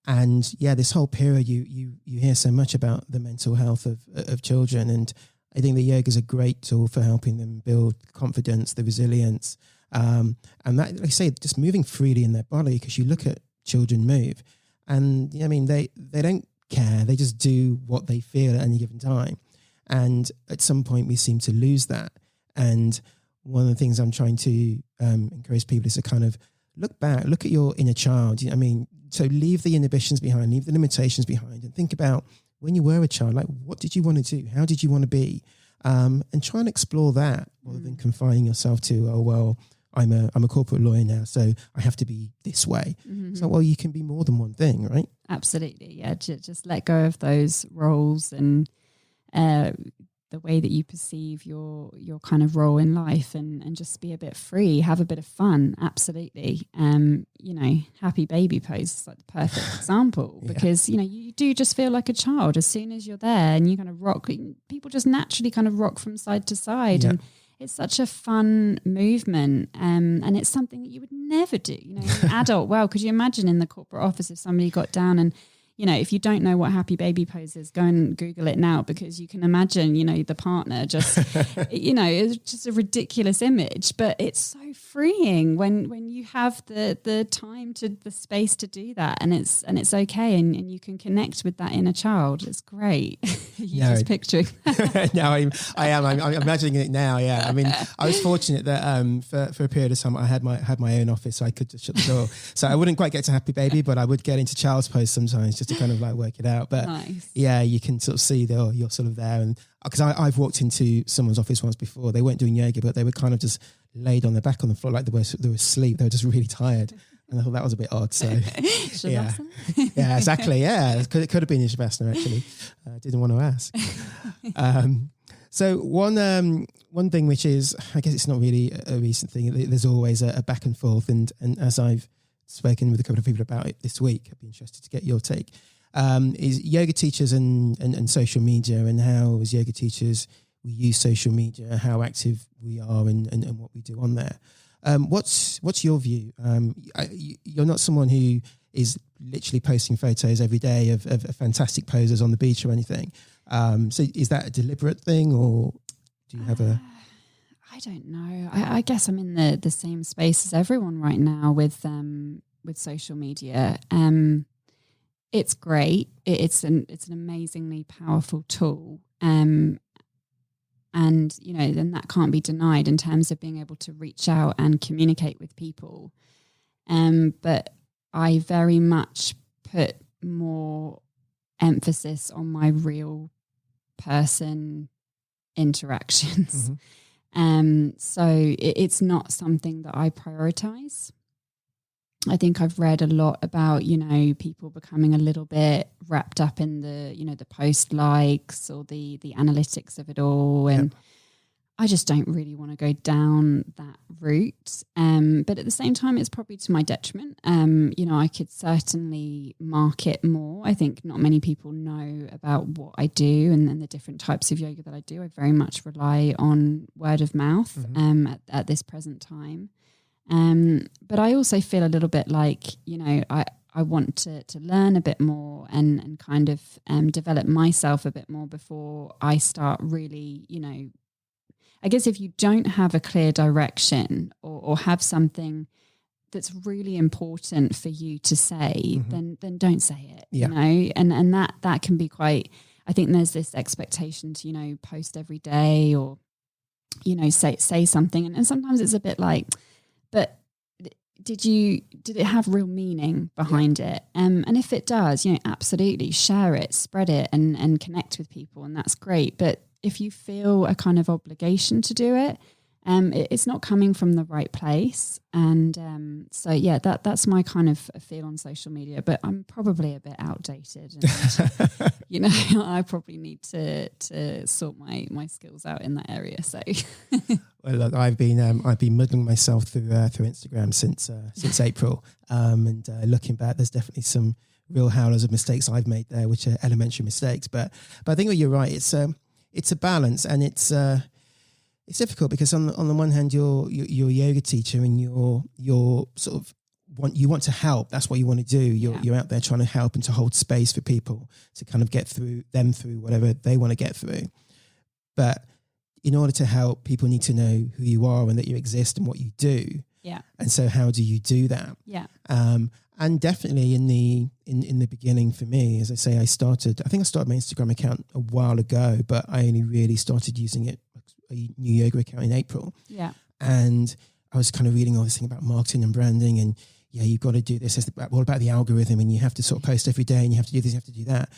And yeah, this whole period, you hear so much about the mental health of children, and I think the yoga is a great tool for helping them build confidence, the resilience, and that, like I say, just moving freely in their body. Because you look at children move, and they don't care; they just do what they feel at any given time. And at some point, we seem to lose that. And one of the things I'm trying to encourage people is to kind of look back, look at your inner child. So leave the inhibitions behind, leave the limitations behind, and think about when you were a child, like, what did you want to do? How did you want to be? And try and explore that rather than confining yourself to, oh, well, I'm a corporate lawyer now, so I have to be this way. Mm-hmm. So, well, you can be more than one thing, right? Absolutely. Yeah. Just let go of those roles and the way that you perceive your kind of role in life, and just be a bit free, have a bit of fun. Absolutely. Happy baby pose is like the perfect example, because, you do just feel like a child as soon as you're there, and you kind of rock. People just naturally kind of rock from side to side. Yeah. And it's such a fun movement. And it's something that you would never do, in an adult world. Could you imagine in the corporate office if somebody got down and, if you don't know what happy baby pose is, go and Google it now, because you can imagine, the partner just, it's just a ridiculous image, but it's so freeing when you have the time the space to do that, and it's okay, and you can connect with that inner child. It's great. Just picturing. No, I am. I'm imagining it now. Yeah. I mean, I was fortunate that for a period of time I had my own office, so I could just shut the door. So I wouldn't quite get to happy baby, but I would get into child's pose sometimes, just to kind of like work it out. But nice. Yeah, you can sort of see that you're sort of there. And because I've walked into someone's office once before, they weren't doing yoga, but they were kind of just laid on their back on the floor like they were asleep. They were just really tired. And I thought that was a bit odd. So yeah, exactly. Yeah, it could have been Shavasana actually. I didn't want to ask. So one thing which is, I guess it's not really a recent thing. There's always a back and forth, and as I've spoken with a couple of people about it this week, I'd be interested to get your take. Is yoga teachers and social media, and how as yoga teachers we use social media, how active we are, and what we do on there. What's your view? You're not someone who is literally posting photos every day of fantastic poses on the beach or anything. So is that a deliberate thing, or do you have a... I don't know. I guess I'm in the same space as everyone right now with social media. It's great. It's an amazingly powerful tool. And then that can't be denied in terms of being able to reach out and communicate with people. But I very much put more emphasis on my real person interactions. Mm-hmm. So it's not something that I prioritize. I think I've read a lot about, people becoming a little bit wrapped up in the post likes or the analytics of it all. And I just don't really want to go down that route. But at the same time, it's probably to my detriment. I could certainly market more. I think not many people know about what I do and the different types of yoga that I do. I very much rely on word of mouth at this present time. But I also feel a little bit like, I want to learn a bit more and kind of develop myself a bit more before I start really, I guess if you don't have a clear direction or have something that's really important for you to say, then don't say it, and that can be quite, I think there's this expectation to, post every day or, say something. And sometimes it's a bit like, but did it have real meaning behind it? And if it does, absolutely share it, spread it, and connect with people, and that's great. But if you feel a kind of obligation to do it, it's not coming from the right place. And so yeah, that's my kind of feel on social media. But I'm probably a bit outdated, and I probably need to sort my skills out in that area. So well, look, I've been muddling myself through Instagram since April, and looking back, there's definitely some real howlers of mistakes I've made there, which are elementary mistakes. But I think you're right. It's a balance, and it's difficult because on the one hand you're a yoga teacher and you're sort of want to help. That's what you want to do. You're out there trying to help and to hold space for people to kind of get through whatever they want to get through. But in order to help, people need to know who you are and that you exist and what you do. Yeah. And so how do you do that? Yeah. And definitely in the beginning for me, as I say, I started my Instagram account a while ago, but I only really started using it, a new yoga account, in April. Yeah. And I was kind of reading all this thing about marketing and branding, and you've got to do this. It's all about the algorithm, and you have to sort of post every day, and you have to do this, you have to do that.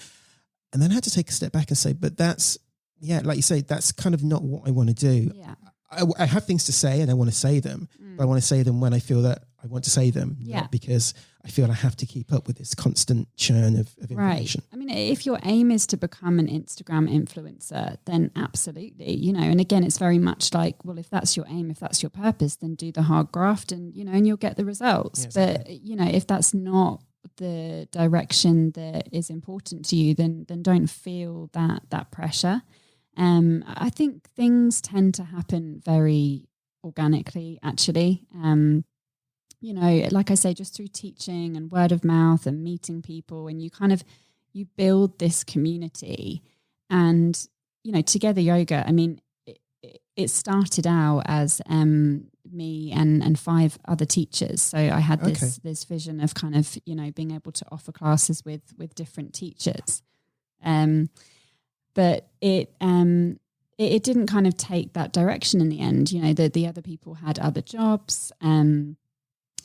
And then I had to take a step back and say, but that's, like you say, that's kind of not what I want to do. Yeah. I have things to say and I want to say them, but I want to say them when I feel that I want to say them, not because I feel I have to keep up with this constant churn of information. Right. I mean, if your aim is to become an Instagram influencer, then absolutely, and again, it's very much like, well, if that's your aim, if that's your purpose, then do the hard graft and you'll get the results. Yes, but, if that's not the direction that is important to you, then don't feel that pressure. I think things tend to happen very organically, actually. Like I say, just through teaching and word of mouth and meeting people, and you build this community. And, Together Yoga, I mean, it started out as me and 5 other teachers. So I had this vision of kind of, being able to offer classes with different teachers. But it didn't kind of take that direction in the end. The other people had other jobs.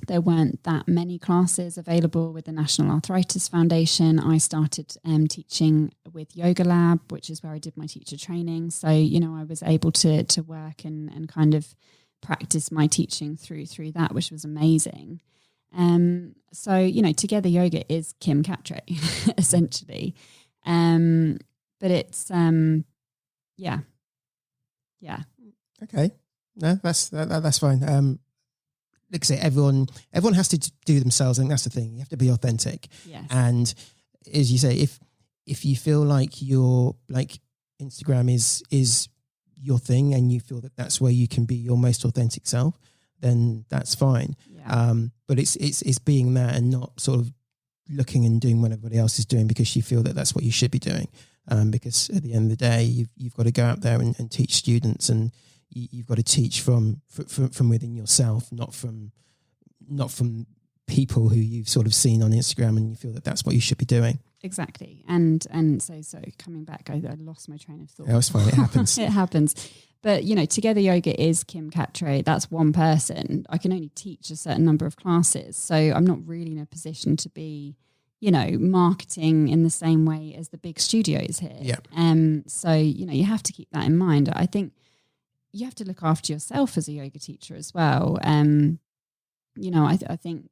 There weren't that many classes available with the National Arthritis Foundation. I started teaching with Yoga Lab, which is where I did my teacher training. So, I was able to work and kind of practice my teaching through that, which was amazing. So, Together Yoga is Kim Katre, essentially. But it's, yeah. Okay. No, that's fine. Like I say, everyone has to do themselves. I think that's the thing. You have to be authentic. Yes. And as you say, if you feel like Instagram is your thing and you feel that that's where you can be your most authentic self, then that's fine. Yeah. But it's being that and not sort of looking and doing what everybody else is doing because you feel that that's what you should be doing. Because at the end of the day, you've got to go out there and teach students, and you've got to teach from within yourself, not from people who you've sort of seen on Instagram and you feel that that's what you should be doing. Exactly. And so coming back, I lost my train of thought. That was fine. It happens. It happens. But, Together Yoga is Kim Katre. That's one person. I can only teach a certain number of classes. So I'm not really in a position to be, marketing in the same way as the big studios here. Yeah. So, you have to keep that in mind. I think you have to look after yourself as a yoga teacher as well. I think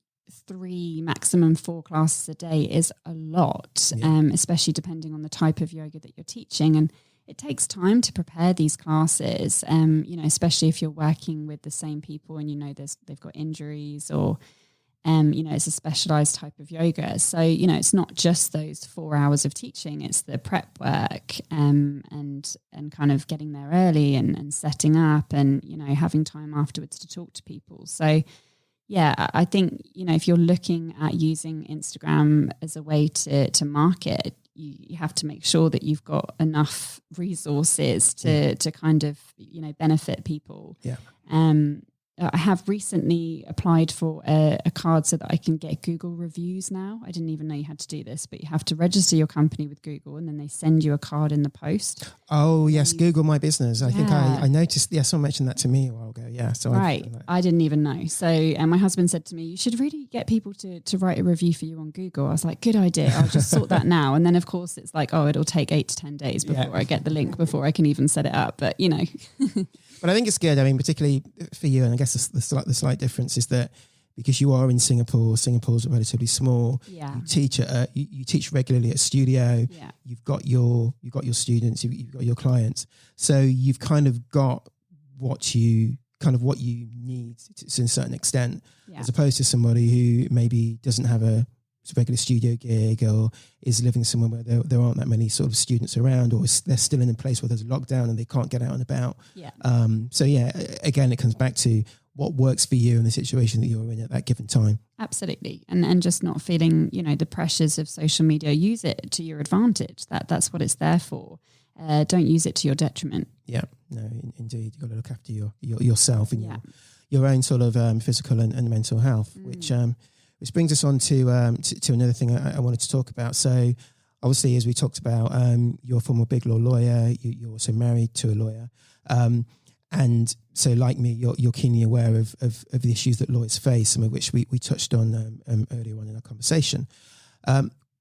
3, maximum 4 classes a day is a lot, especially depending on the type of yoga that you're teaching. And it takes time to prepare these classes, especially if you're working with the same people and they've got injuries or it's a specialized type of yoga. So, it's not just those 4 hours of teaching, it's the prep work and kind of getting there early and setting up and, having time afterwards to talk to people. So, yeah, I think, if you're looking at using Instagram as a way to market, you have to make sure that you've got enough resources to kind of, benefit people. Yeah. I have recently applied for a card so that I can get Google reviews now. I didn't even know you had to do this, but you have to register your company with Google and then they send you a card in the post. Oh, yes, Google My Business. I think I noticed, someone mentioned that to me a while ago. Yeah. So I didn't even know. So, and my husband said to me, you should really get people to write a review for you on Google. I was like, good idea. I'll just sort that now. And then, of course, it's like, it'll take 8 to 10 days before I get the link, before I can even set it up. But, But I think it's good. I mean, particularly for you, and I guess the slight difference is that because you are in Singapore's relatively small. Yeah. You teach regularly at studio. Yeah. You've got your students. You've got your clients. So you've kind of got what you need to a certain extent, as opposed to somebody who maybe doesn't have a regular studio gig or is living somewhere where there aren't that many sort of students around, or they're still in a place where there's a lockdown and they can't get out and about. Yeah. Again, it comes back to what works for you in the situation that you're in at that given time. Absolutely. And just not feeling, the pressures of social media. Use it to your advantage. That's what it's there for. Don't use it to your detriment. Yeah, no, indeed. You've got to look after yourself and your own sort of physical and mental health, which brings us on to another thing I wanted to talk about. So obviously, as we talked about, you're a former big law lawyer. You're also married to a lawyer. And so like me, you're keenly aware of the issues that lawyers face, some of which we touched on earlier on in our conversation.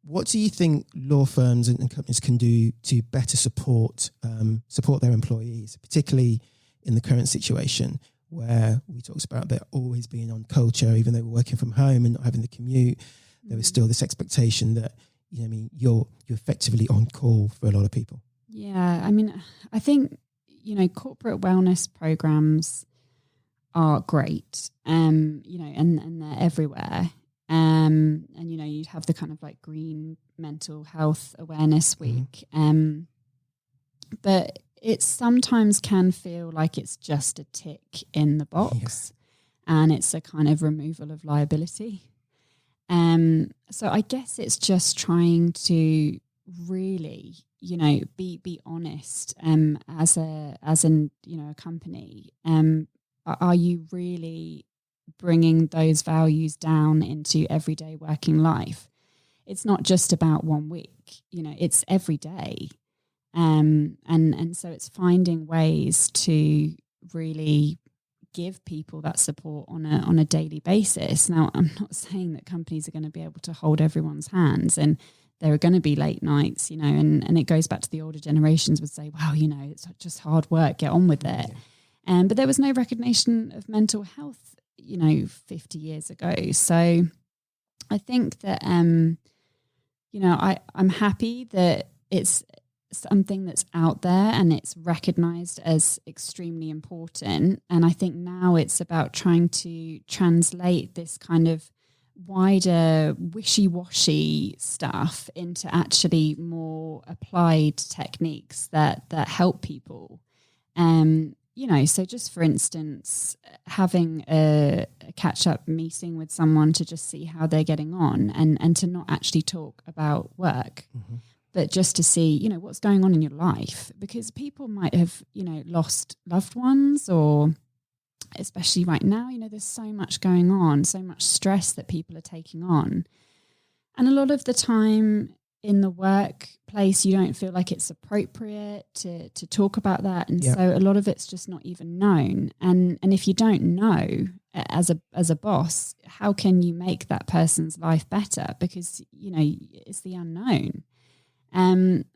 What do you think law firms and companies can do to better support their employees, particularly in the current situation where we talked about there always being on culture, even though we're working from home and not having the commute, there is still this expectation that, you're effectively on call for a lot of people. Yeah. I mean, I think, corporate wellness programs are great, and they're everywhere. And, you'd have the kind of like Green Mental Health Awareness Week. But it sometimes can feel like it's just a tick in the box and it's a kind of removal of liability. So I guess it's just trying to really, be honest as a company. Are you really bringing those values down into everyday working life? It's not just about 1 week, it's every day. And so it's finding ways to really give people that support on a daily basis. Now, I'm not saying that companies are going to be able to hold everyone's hands, and there are going to be late nights, and it goes back to the older generations would say, wow, it's just hard work, get on with it. But there was no recognition of mental health, 50 years ago. So I think that, I'm happy that it's something that's out there and it's recognized as extremely important. And I think now it's about trying to translate this kind of wider wishy-washy stuff into actually more applied techniques that help people. So just for instance, having a catch-up meeting with someone to just see how they're getting on and to not actually talk about work, but just to see, what's going on in your life, because people might have, lost loved ones, or especially right now, there's so much going on, so much stress that people are taking on. And a lot of the time in the workplace, you don't feel like it's appropriate to talk about that. And so a lot of it's just not even known. And if you don't know as a boss, how can you make that person's life better? Because, it's the unknown.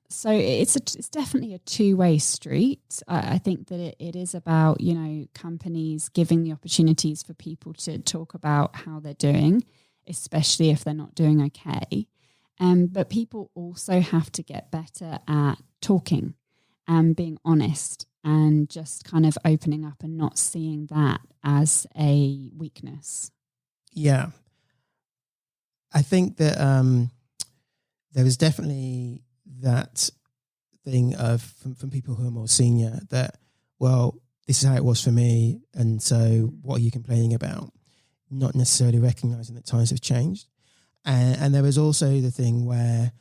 So it's definitely a two-way street. I think that it is about, companies giving the opportunities for people to talk about how they're doing, especially if they're not doing okay. But people also have to get better at talking and being honest and just kind of opening up and not seeing that as a weakness. Yeah. I think that there was definitely that thing of from people who are more senior that, well, this is how it was for me, and so what are you complaining about? Not necessarily recognizing that times have changed. And there was also the thing where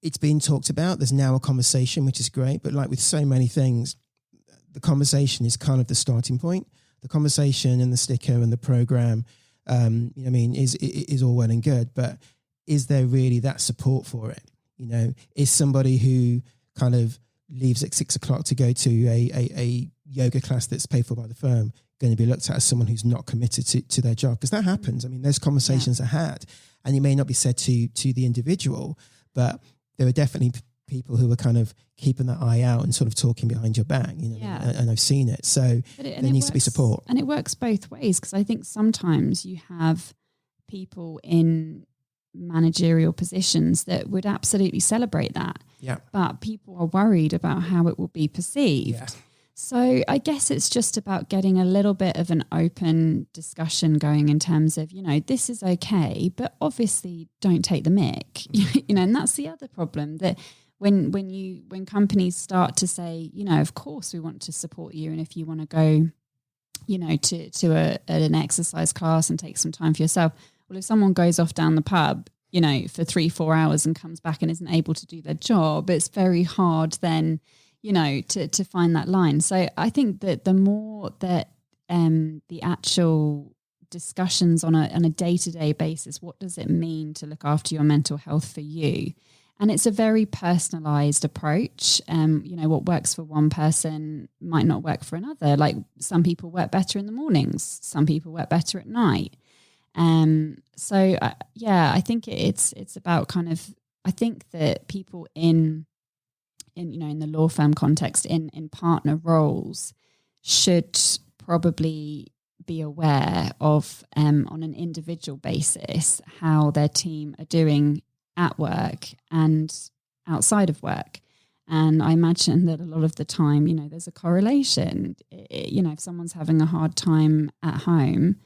it's been talked about. There's now a conversation, which is great. But like with so many things, the conversation is kind of the starting point. the conversation and the sticker and the program, is all well and good, but is there really that support for it? Is somebody who kind of leaves at 6 o'clock to go to a yoga class that's paid for by the firm going to be looked at as someone who's not committed to their job? Because that happens. I mean, those conversations are had, and it may not be said to the individual, but there are definitely people who are kind of keeping that eye out and sort of talking behind your back, and I've seen it. So there needs to be support. And it works both ways, because I think sometimes you have people in managerial positions that would absolutely celebrate that. Yeah. But people are worried about how it will be perceived. Yeah. So I guess it's just about getting a little bit of an open discussion going in terms of, this is okay, but obviously don't take the mick, and that's the other problem, that when companies start to say, of course we want to support you, and if you want to go, to an exercise class and take some time for yourself. Well, if someone goes off down the pub, for 3-4 hours and comes back and isn't able to do their job, it's very hard then, to find that line. So I think that the more that the actual discussions on a day-to-day basis, what does it mean to look after your mental health for you? And it's a very personalized approach. What works for one person might not work for another. Like, some people work better in the mornings, some people work better at night. I think it's about kind of, I think that people in the law firm context, in partner roles, should probably be aware of, on an individual basis, how their team are doing at work and outside of work. And I imagine that a lot of the time, there's a correlation. If someone's having a hard time at home,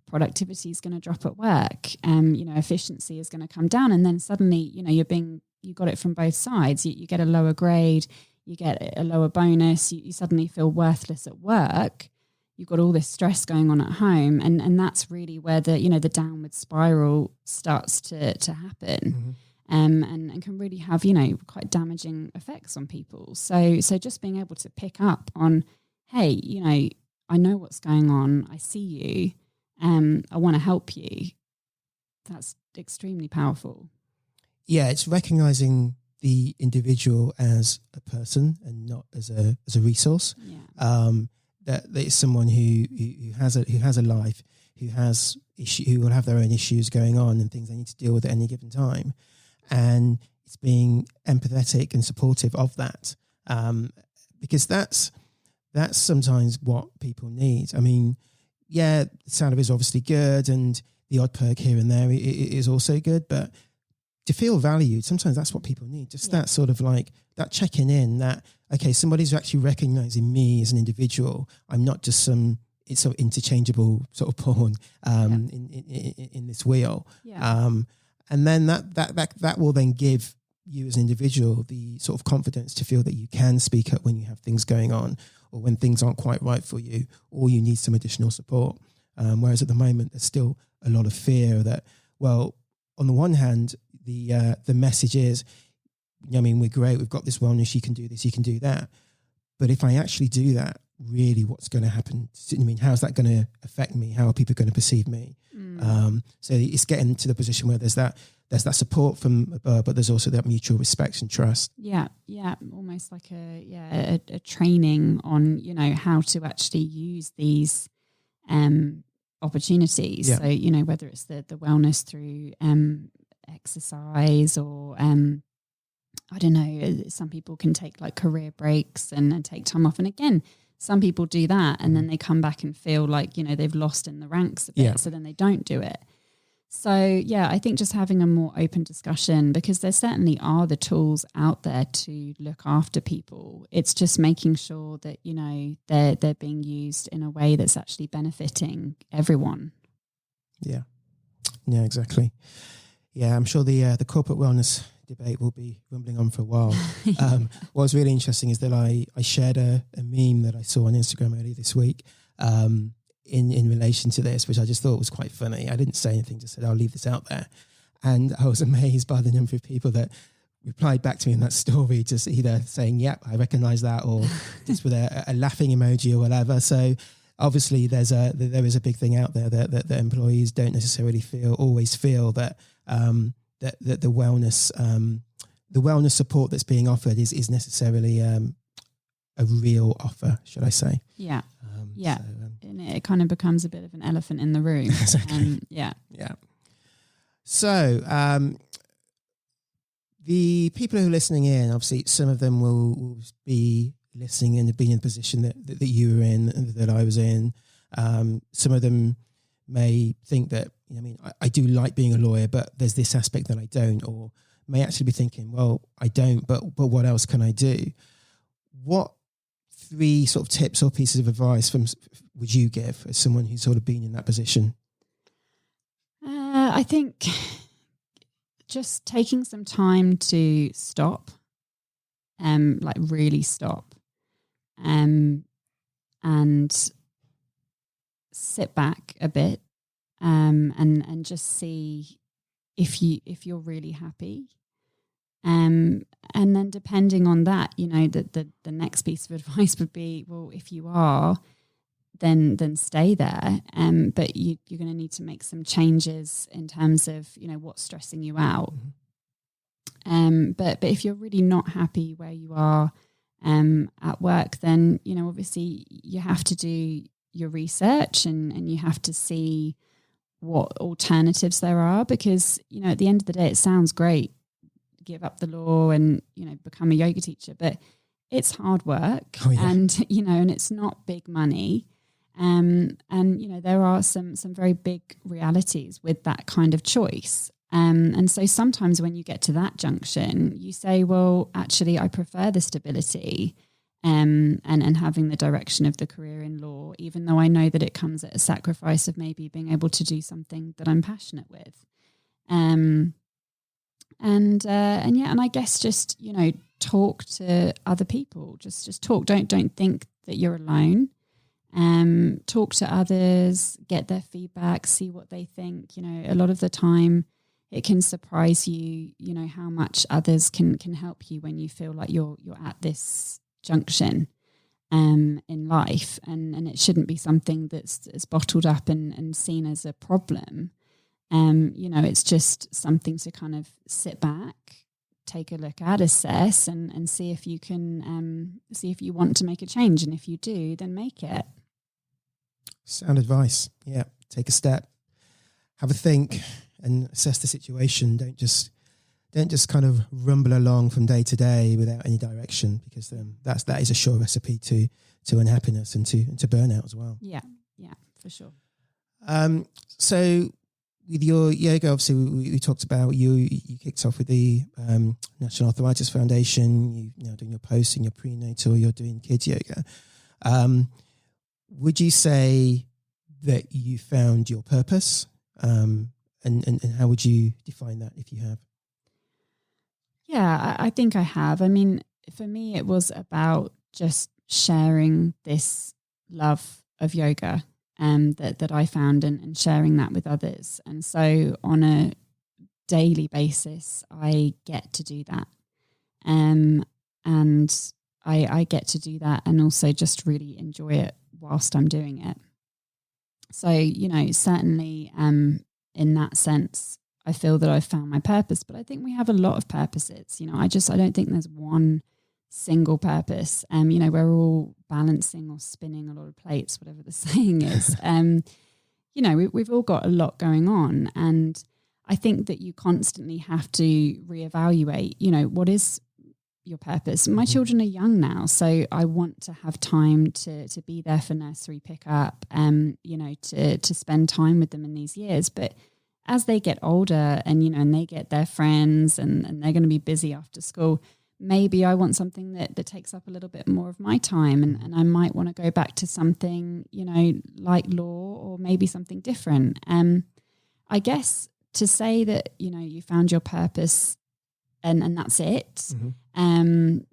productivity is going to drop at work. Efficiency is going to come down, and then suddenly, you got it from both sides. You get a lower grade, you get a lower bonus, you suddenly feel worthless at work. You've got all this stress going on at home, and that's really where the downward spiral starts to happen, and can really have quite damaging effects on people. So just being able to pick up on, hey, I know what's going on, I see you, I want to help you. That's extremely powerful. Yeah, it's recognizing the individual as a person and not as a resource. Yeah. That it's someone who has a life, who will have their own issues going on and things they need to deal with at any given time, and it's being empathetic and supportive of that, because that's sometimes what people need. I mean, yeah, the salary is obviously good, and the odd perk here and there is also good, but to feel valued, sometimes that's what people need. Just that sort of like that checking in, that, okay, somebody's actually recognizing me as an individual. I'm not just some sort of interchangeable sort of pawn in this wheel. Yeah. And then that will then give you as an individual the sort of confidence to feel that you can speak up when you have things going on, or when things aren't quite right for you, or you need some additional support. Whereas at the moment, there's still a lot of fear that, well, on the one hand, the message is, we're great, we've got this wellness, you can do this, you can do that. But if I actually do that, really what's going to happen? How's that going to affect me? How are people going to perceive me? So it's getting to the position where there's that support from above, but there's also that mutual respect and trust. Yeah. Almost like a training on, how to actually use these opportunities. Yeah. So, whether it's the wellness through exercise, or I don't know, some people can take like career breaks and take time off. And again, some people do that and then they come back and feel like, they've lost in the ranks a bit. So then they don't do it. So yeah, I think just having a more open discussion, because there certainly are the tools out there to look after people. It's just making sure that, they're being used in a way that's actually benefiting everyone. Yeah, exactly. Yeah, I'm sure the corporate wellness debate will be rumbling on for a while. What was really interesting is that I shared a meme that I saw on Instagram earlier this week in relation to this, which I just thought was quite funny. I didn't say anything, just said I'll leave this out there. And I was amazed by the number of people that replied back to me in that story, just either saying, yep, I recognize that, or just with a laughing emoji or whatever. So obviously there is a big thing out there that employees don't necessarily always feel that that the wellness support that's being offered is necessarily a real offer, should I say? Yeah. So, and it kind of becomes a bit of an elephant in the room. Exactly. Yeah. So the people who are listening in, obviously, some of them will be listening and have been in the position that you were in and that I was in. Some of them may think that, I do like being a lawyer, but there's this aspect that I don't, or may actually be thinking, well, I don't, but what else can I do? What 3 sort of tips or pieces of advice would you give as someone who's sort of been in that position? I think just taking some time to stop, like really stop, and sit back a bit, and just see if you're really happy. And then depending on that, the next piece of advice would be, well, if you are, then stay there. But you're going to need to make some changes in terms of, what's stressing you out. But if you're really not happy where you are at work, then, obviously you have to do your research and you have to see what alternatives there are, because, at the end of the day, it sounds great, give up the law and, become a yoga teacher, but it's hard work. And, and it's not big money. And, there are some very big realities with that kind of choice. And so sometimes when you get to that junction, you say, well, actually, I prefer the stability and having the direction of the career in law, even though I know that it comes at a sacrifice of maybe being able to do something that I'm passionate with. And I guess just, talk to other people, just talk. Don't think that you're alone. Talk to others, get their feedback, see what they think. A lot of the time it can surprise you, how much others can help you when you feel like you're at this junction in life, and it shouldn't be something that's bottled up and seen as a problem. It's just something to kind of sit back, take a look at, assess, and see if you can see if you want to make a change, and if you do, then make it. Sound advice. Yeah, take a step, have a think, and assess the situation. Don't just kind of rumble along from day to day without any direction, because that is a sure recipe to unhappiness and to burnout as well. Yeah, for sure. So with your yoga, obviously we talked about you kicked off with the National Arthritis Foundation. You now doing your post in your prenatal. You're doing kids yoga. Would you say that you found your purpose? And how would you define that if you have? Yeah, I think I have. I mean, for me, it was about just sharing this love of yoga that I found and sharing that with others. And so on a daily basis, I get to do that. And I get to do that and also just really enjoy it whilst I'm doing it. So, certainly in that sense, I feel that I've found my purpose, but I think we have a lot of purposes. I don't think there's one single purpose. We're all balancing or spinning a lot of plates, whatever the saying is. We've all got a lot going on. And I think that you constantly have to reevaluate, what is your purpose. My children are young now, so I want to have time to be there for nursery pickup, to spend time with them in these years. But as they get older and they get their friends and they're going to be busy after school, maybe I want something that takes up a little bit more of my time, and I might want to go back to something, like law, or maybe something different. I guess to say that, you found your purpose and that's it,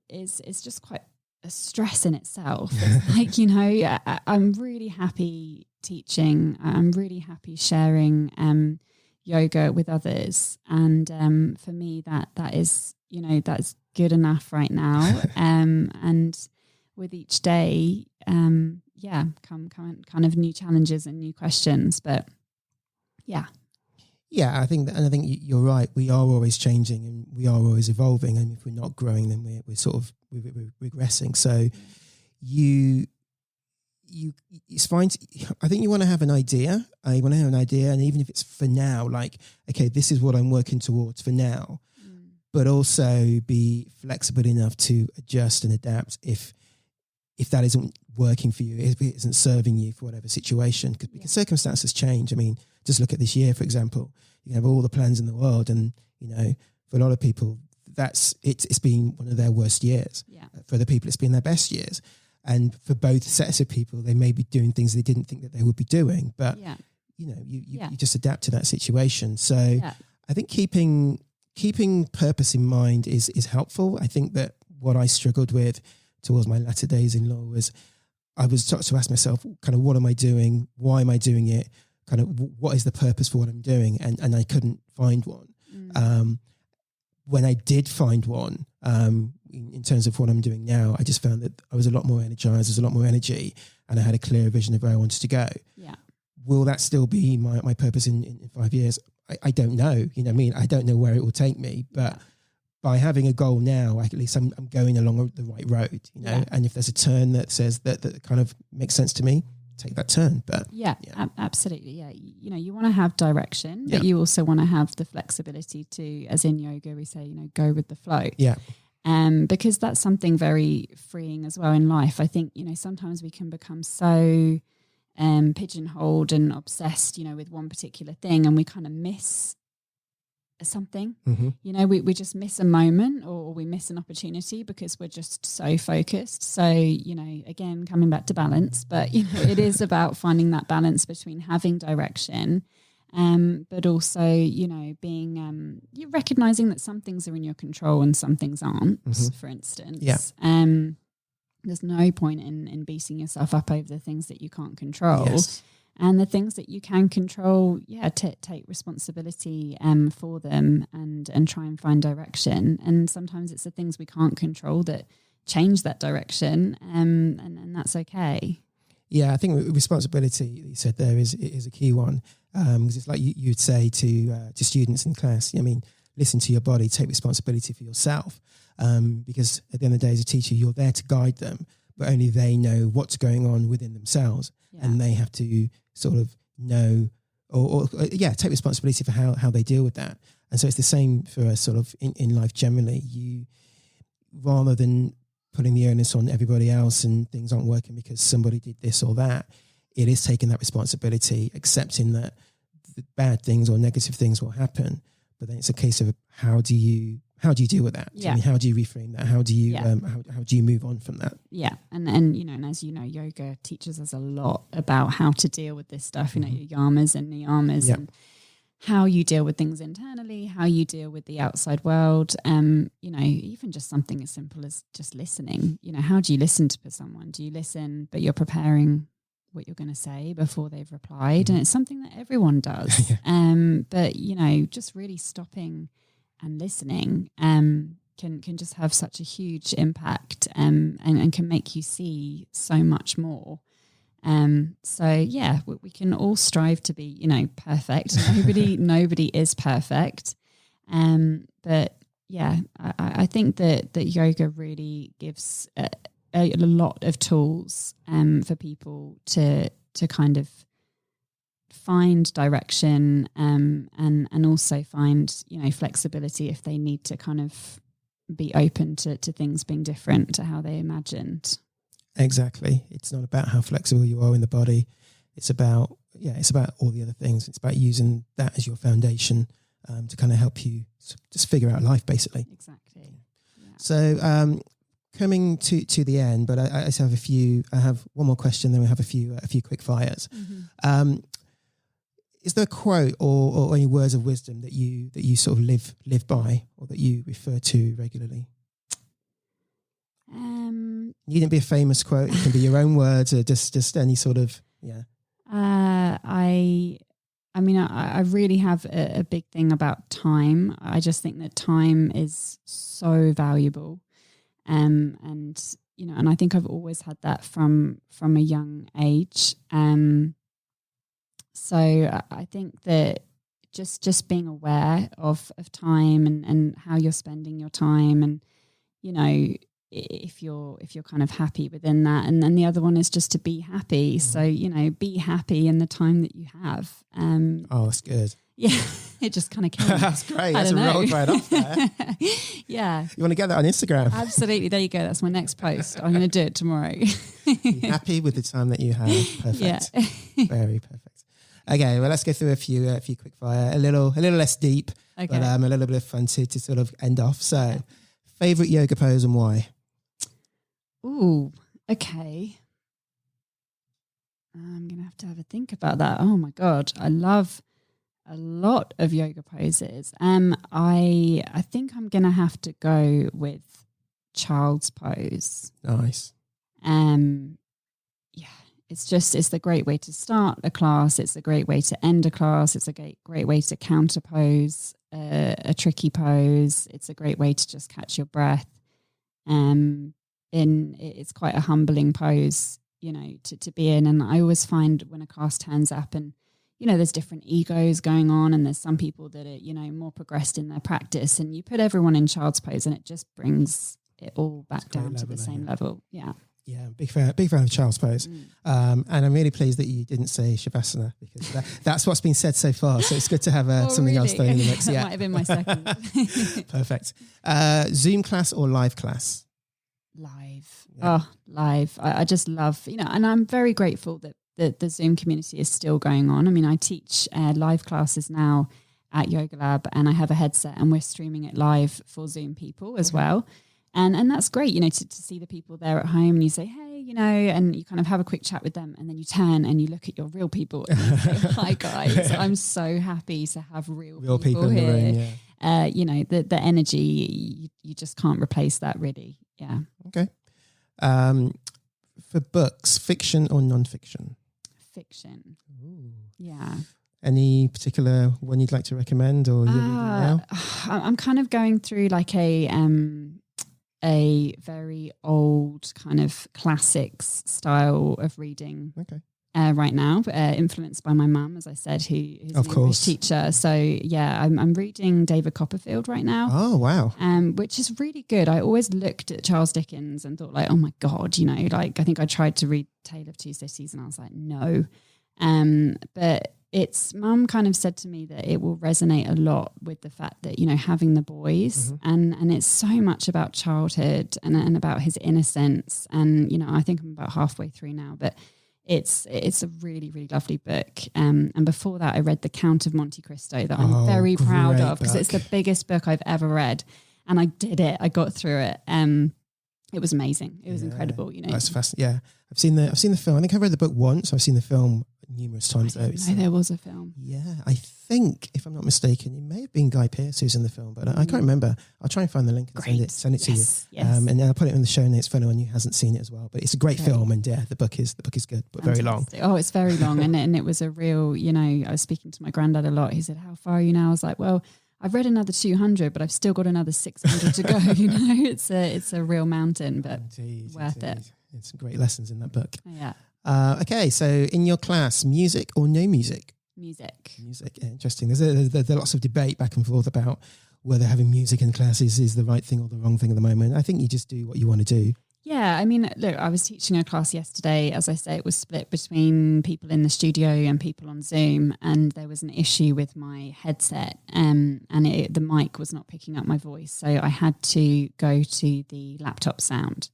is just quite a stress in itself. It's like, I'm really happy teaching. I'm really happy sharing yoga with others. And for me, that is, that's good enough right now. And with each day, come kind of new challenges and new questions. But yeah. Yeah, I think you're right. We are always changing and we are always evolving. And if we're not growing, then we're sort of we're regressing. So it's fine. I think you want to have an idea. You want to have an idea, and even if it's for now, like, okay, this is what I'm working towards for now, but also be flexible enough to adjust and adapt if that isn't working for you, if it isn't serving you for whatever situation, because circumstances change. I mean, just look at this year, for example. You have all the plans in the world, and for a lot of people, it's been one of their worst years. Yeah. For other people, it's been their best years. And for both sets of people, they may be doing things they didn't think that they would be doing, but you just adapt to that situation. So I think keeping purpose in mind is helpful. I think that what I struggled with towards my latter days in law was I was taught to ask myself, kind of, what am I doing? Why am I doing it? Kind of, what is the purpose for what I'm doing? And I couldn't find one. When I did find one, in terms of what I'm doing now, I just found that I was a lot more energized, there's a lot more energy, and I had a clearer vision of where I wanted to go. Yeah. Will that still be my purpose in 5 years? I don't know. I don't know where it will take me, but by having a goal now, at least I'm going along the right road, and if there's a turn that says that kind of makes sense to me, take that turn. But absolutely. Yeah. You want to have direction, but you also want to have the flexibility to, as in yoga, we say, go with the flow. Yeah. Because that's something very freeing as well in life. I think, sometimes we can become so pigeonholed and obsessed, with one particular thing, and we kind of miss something. We just miss a moment, or we miss an opportunity because we're just so focused. So again, coming back to balance, but it is about finding that balance between having direction, but also being you're recognizing that some things are in your control and some things aren't. For instance, there's no point in beating yourself up over the things that you can't control. And the things that you can control, take responsibility for them and try and find direction. And sometimes it's the things we can't control that change that direction, and that's okay. Yeah, I think responsibility, you said there, is a key one, because it's like you'd say to students in class, listen to your body, take responsibility for yourself, because at the end of the day, as a teacher, you're there to guide them, but only they know what's going on within themselves, and they have to sort of know or take responsibility for how they deal with that. And so it's the same for us sort of in life generally. You, rather than putting the onus on everybody else and things aren't working because somebody did this or that, it is taking that responsibility, accepting that the bad things or negative things will happen, but then it's a case of how do you deal with that? How do you reframe that? How do you how do you move on from that? Yeah, and as you know, yoga teaches us a lot about how to deal with this stuff. Your yamas and niyamas, and how you deal with things internally, how you deal with the outside world. Even just something as simple as just listening. How do you listen to someone? Do you listen, but you're preparing what you're going to say before they've replied? And it's something that everyone does. But just really stopping and listening can just have such a huge impact, and can make you see so much more. We can all strive to be, perfect. Nobody is perfect. But I think that yoga really gives a lot of tools for people to kind of find direction, and also find flexibility if they need to kind of be open to things being different to how they imagined. Exactly. It's not about how flexible you are in the body. It's about all the other things. It's about using that as your foundation to kind of help you just figure out life, basically. Exactly. Yeah. So coming to the end, but I just have I have one more question, then we have a few quick fires. Is there a quote or any words of wisdom that you sort of live by, or that you refer to regularly? You needn't be a famous quote. It can be your own words, or just any sort of I really have a big thing about time. I just think that time is so valuable, and and I think I've always had that from a young age. So I think that just being aware of time and how you're spending your time, and if you're kind of happy within that, and then the other one is just to be happy. So be happy in the time that you have. Oh, that's good. Yeah, it just kind of came. That's great. That's a roll right off there. Yeah, you want to get that on Instagram? Absolutely. There you go. That's my next post. I'm going to do it tomorrow. Be happy with the time that you have. Perfect. Yeah. Very perfect. Okay, well, let's go through a few quick fire, a little less deep, Okay. but a little bit of fun to sort of end off. So, favorite yoga pose and why? Ooh, okay. I'm going to have a think about that. Oh my God. I love a lot of yoga poses. I think I'm going to have to go with child's pose. Nice. Yeah. It's the great way to start a class. It's a great way to end a class. It's a great way to counter pose a tricky pose. It's a great way to just catch your breath. It's quite a humbling pose, to be in. And I always find when a class turns up and, there's different egos going on, and there's some people that are, more progressed in their practice, and you put everyone in child's pose and it just brings it all back down to the same level. Yeah. Yeah, big fan of child's pose. And I'm really pleased that you didn't say Shavasana, because that's what's been said so far. So it's good to have something else thrown in the mix. That might have been my second. Perfect. Zoom class or live class? Live. Yeah. Oh, live. I just love, and I'm very grateful that the Zoom community is still going on. I mean, I teach live classes now at Yoga Lab, and I have a headset and we're streaming it live for Zoom people as well. And that's great, to see the people there at home, and you say, hey, and you kind of have a quick chat with them, and then you turn and you look at your real people and you say, hi guys, I'm so happy to have real people in here. the room, yeah. The energy, you just can't replace that really. Yeah. Okay. For books, fiction or non-fiction? Fiction. Ooh. Yeah. Any particular one you'd like to recommend, or you're reading now? I'm kind of going through like a very old kind of classics style of reading right now, influenced by my mum, as I said, who's an English teacher. So yeah, I'm reading David Copperfield right now. Oh, wow. Which is really good. I always looked at Charles Dickens and thought like, oh my God, like I think I tried to read Tale of Two Cities and I was like, no. But mum kind of said to me that it will resonate a lot with the fact that, having the boys and it's so much about childhood and about his innocence. And, I think I'm about halfway through now, but it's a really, really lovely book. And before that, I read The Count of Monte Cristo that I'm very proud of, because it's the biggest book I've ever read. And I did it. I got through it. It was amazing. It was incredible. That's fascinating. Yeah. I've seen the film. I think I read the book once. I've seen the film numerous times. I didn't know there was a film. Yeah. I think, if I'm not mistaken, it may have been Guy Pearce who's in the film, but I can't remember. I'll try and find the link and send it to you. Yes. And then I'll put it in the show notes for anyone who hasn't seen it as well. But it's a great film, and the book is good, but very long. Oh, it's very long. and it was a real, I was speaking to my granddad a lot. He said, how far are you now? I was like, well, I've read another 200, but I've still got another 600 to go. It's a real mountain, but worth it. It's great lessons in that book. Yeah. Okay, so in your class, music or no music? Music. Yeah, interesting. There's lots of debate back and forth about whether having music in classes is the right thing or the wrong thing at the moment. I think you just do what you want to do. Yeah, I mean, look, I was teaching a class yesterday. As I say, it was split between people in the studio and people on Zoom, and there was an issue with my headset, and the mic was not picking up my voice, so I had to go to the laptop sound.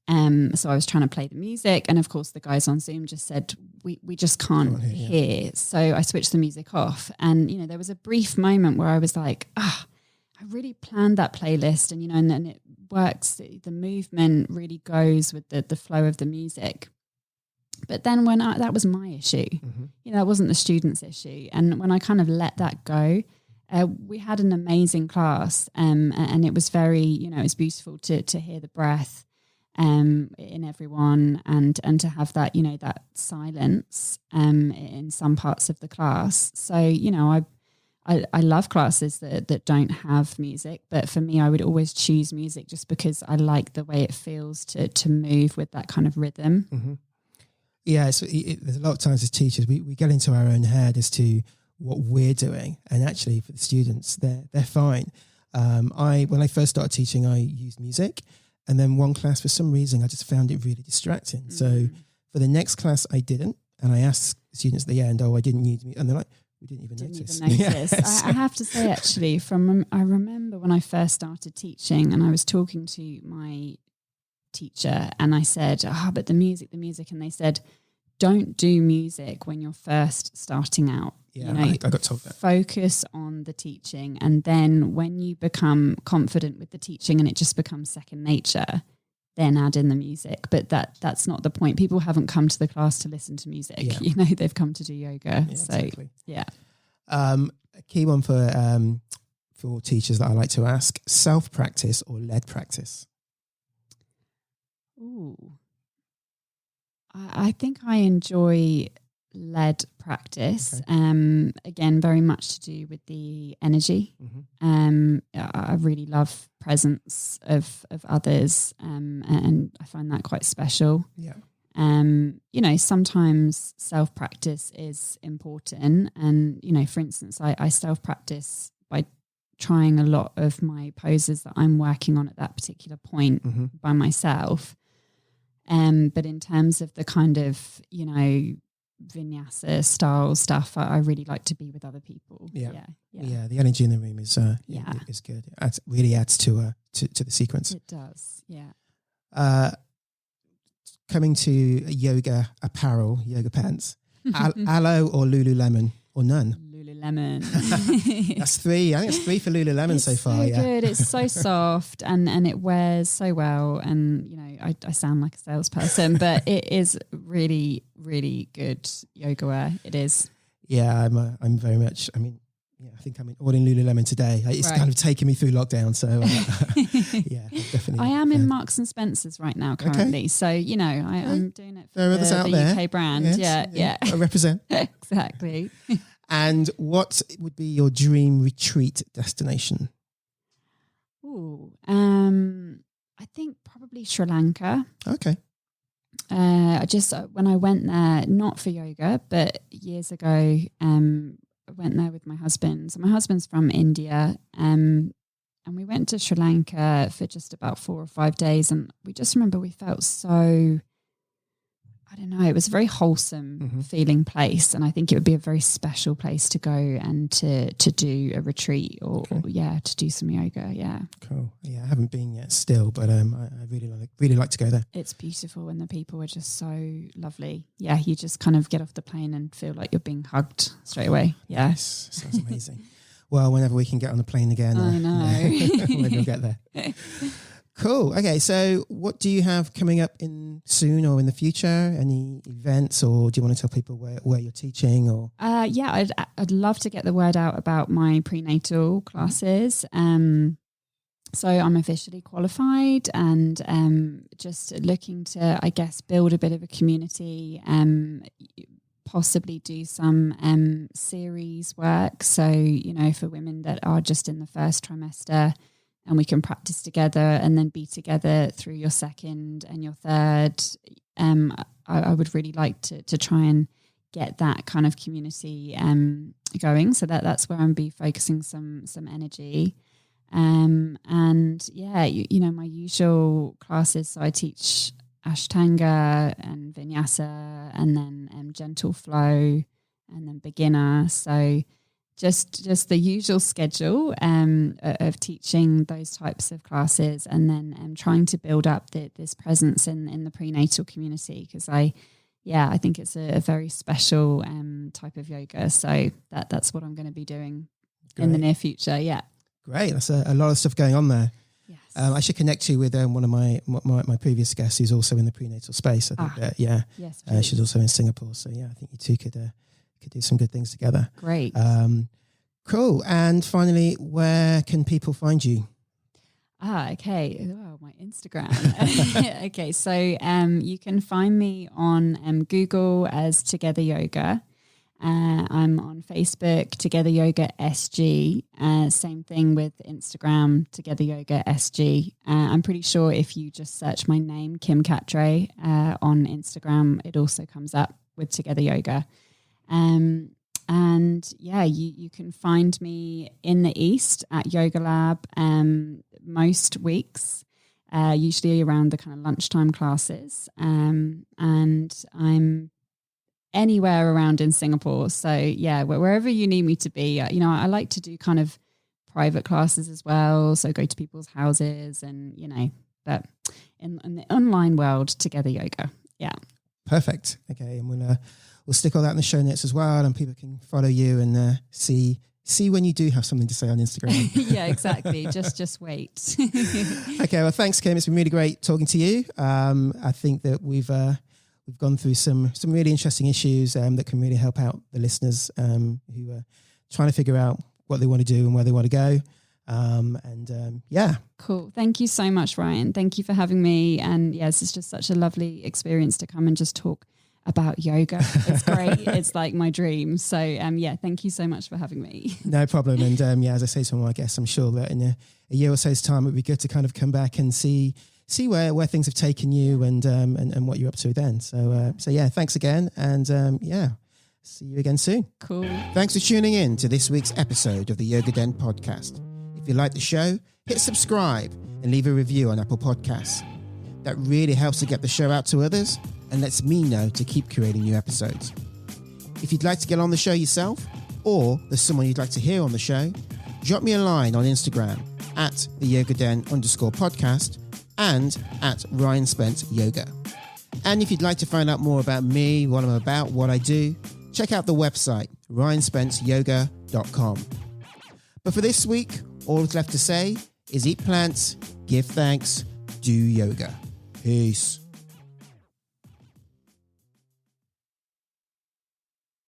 So I was trying to play the music, and of course the guys on Zoom just said, we just can't hear. So I switched the music off, and there was a brief moment where I was like, I really planned that playlist, and and then it works. The movement really goes with the flow of the music. But then when that was my issue, that wasn't the student's issue. And when I kind of let that go, we had an amazing class, and it was very, it was beautiful to hear the breath in everyone, and to have that, that silence in some parts of the class. So, I love classes that don't have music, but for me, I would always choose music just because I like the way it feels to move with that kind of rhythm. Mm-hmm. Yeah, there's a lot of times as teachers, we get into our own head as to what we're doing, and actually for the students, they're fine. When I first started teaching, I used music, and then one class, for some reason, I just found it really distracting. Mm. So for the next class, I didn't, and I asked students at the end, "Oh, I didn't use music," and they're like, "We didn't even notice." Yes. I have to say, actually, I remember when I first started teaching, and I was talking to my teacher, and I said, but the music, and they said, don't do music when you're first starting out. Yeah, I got told that. Focus on the teaching, and then when you become confident with the teaching and it just becomes second nature, then add in the music. But that's not the point. People haven't come to the class to listen to music. Yeah. They've come to do yoga. Yeah, so exactly. Yeah. A key one for teachers that I like to ask: self-practice or lead practice? Ooh. I think I enjoy lead practice. Okay. Again, very much to do with the energy. Mm-hmm. I really love presence of others, and I find that quite special. Yeah. Sometimes self-practice is important, and for instance, I self-practice by trying a lot of my poses that I'm working on at that particular point mm-hmm. by myself. But in terms of the kind of, vinyasa style stuff, I really like to be with other people. Yeah. The energy in the room is good. It really adds to the sequence. It does. Yeah. Coming to yoga apparel, yoga pants, Aloe or Lululemon or none? Lululemon. That's 3. I think it's 3 for Lululemon it's so far. So good. It's so soft and it wears so well. And I sound like a salesperson, but it is really, really good yoga wear. It is. Yeah, I'm very much. I mean, I think I'm all in Lululemon today. It's kind of taken me through lockdown. So yeah, definitely. I am in Marks and Spencer's right now currently. Okay. So, I'm doing it for the UK brand. Yes. Yeah. I represent. Exactly. And what would be your dream retreat destination? Ooh, I think probably Sri Lanka. Okay. When I went there, not for yoga, but years ago, I went there with my husband. So my husband's from India, and we went to Sri Lanka for just about 4 or 5 days, and we just remember we felt so, I don't know, it was a very wholesome mm-hmm. feeling place, and I think it would be a very special place to go and to do a retreat or to do some yoga. Yeah. Cool. Yeah, I haven't been yet still, but I really like to go there. It's beautiful and the people are just so lovely. Yeah, you just kind of get off the plane and feel like you're being hugged straight away. Yeah. Yes, sounds amazing. Well, whenever we can get on the plane again, I know. Maybe we'll get there. Cool. Okay, so what do you have coming up in soon or in the future? Any events, or do you want to tell people where you're teaching? Or I'd love to get the word out about my prenatal classes. So I'm officially qualified and just looking to, I guess, build a bit of a community. Possibly do some series work. So for women that are just in the first trimester. And we can practice together and then be together through your second and your third. I would really like to try and get that kind of community going. So that's where I'm be focusing some energy. And my usual classes. So I teach Ashtanga and Vinyasa and then gentle flow and then beginner. So just the usual schedule of teaching those types of classes, and then trying to build up this presence in the prenatal community, because I think it's a very special type of yoga. So that's what I'm going to be doing in the near future. Yeah. Great. That's a lot of stuff going on there. Yes. I should connect you with one of my previous guests who's also in the prenatal space. I think yes, she's also in Singapore. So I think you two could do some good things together. Great. Cool. And finally, where can people find you? Okay. Oh, my Instagram. Okay. So you can find me on Google as Together Yoga. I'm on Facebook, Together Yoga SG. Same thing with Instagram, Together Yoga SG. I'm pretty sure if you just search my name, Kim Katre, on Instagram, it also comes up with Together Yoga. And yeah, you can find me in the East at Yoga Lab most weeks, usually around the kind of lunchtime classes. And I'm anywhere around in Singapore. So yeah, wherever you need me to be, I like to do kind of private classes as well. So go to people's houses and, but in the online world, Together Yoga. Yeah. Perfect. Okay. And we'll stick all that in the show notes as well, and people can follow you and see when you do have something to say on Instagram. Yeah, exactly. Just wait. Okay. Well, thanks, Kim. It's been really great talking to you. I think that we've gone through some really interesting issues that can really help out the listeners who are trying to figure out what they want to do and where they want to go. Yeah. Cool. Thank you so much, Ryan. Thank you for having me. And yes, it's just such a lovely experience to come and just talk about yoga. It's great. It's like my dream. So yeah, thank you so much for having me. No problem. And yeah, as I say to my guests, I'm sure that in a year or so's time, it would be good to kind of come back and see where things have taken you and what you're up to then. So yeah, thanks again. And yeah, see you again soon. Cool. Thanks for tuning in to this week's episode of the Yoga Den podcast. If you like the show, hit subscribe and leave a review on Apple Podcasts. That really helps to get the show out to others and lets me know to keep creating new episodes. If you'd like to get on the show yourself, or there's someone you'd like to hear on the show, drop me a line on Instagram at @theyogaden_podcast and at Ryan Spence Yoga. And if you'd like to find out more about me, what I'm about, what I do, check out the website, ryanspenceyoga.com. But for this week, all that's left to say is eat plants, give thanks, do yoga. Peace.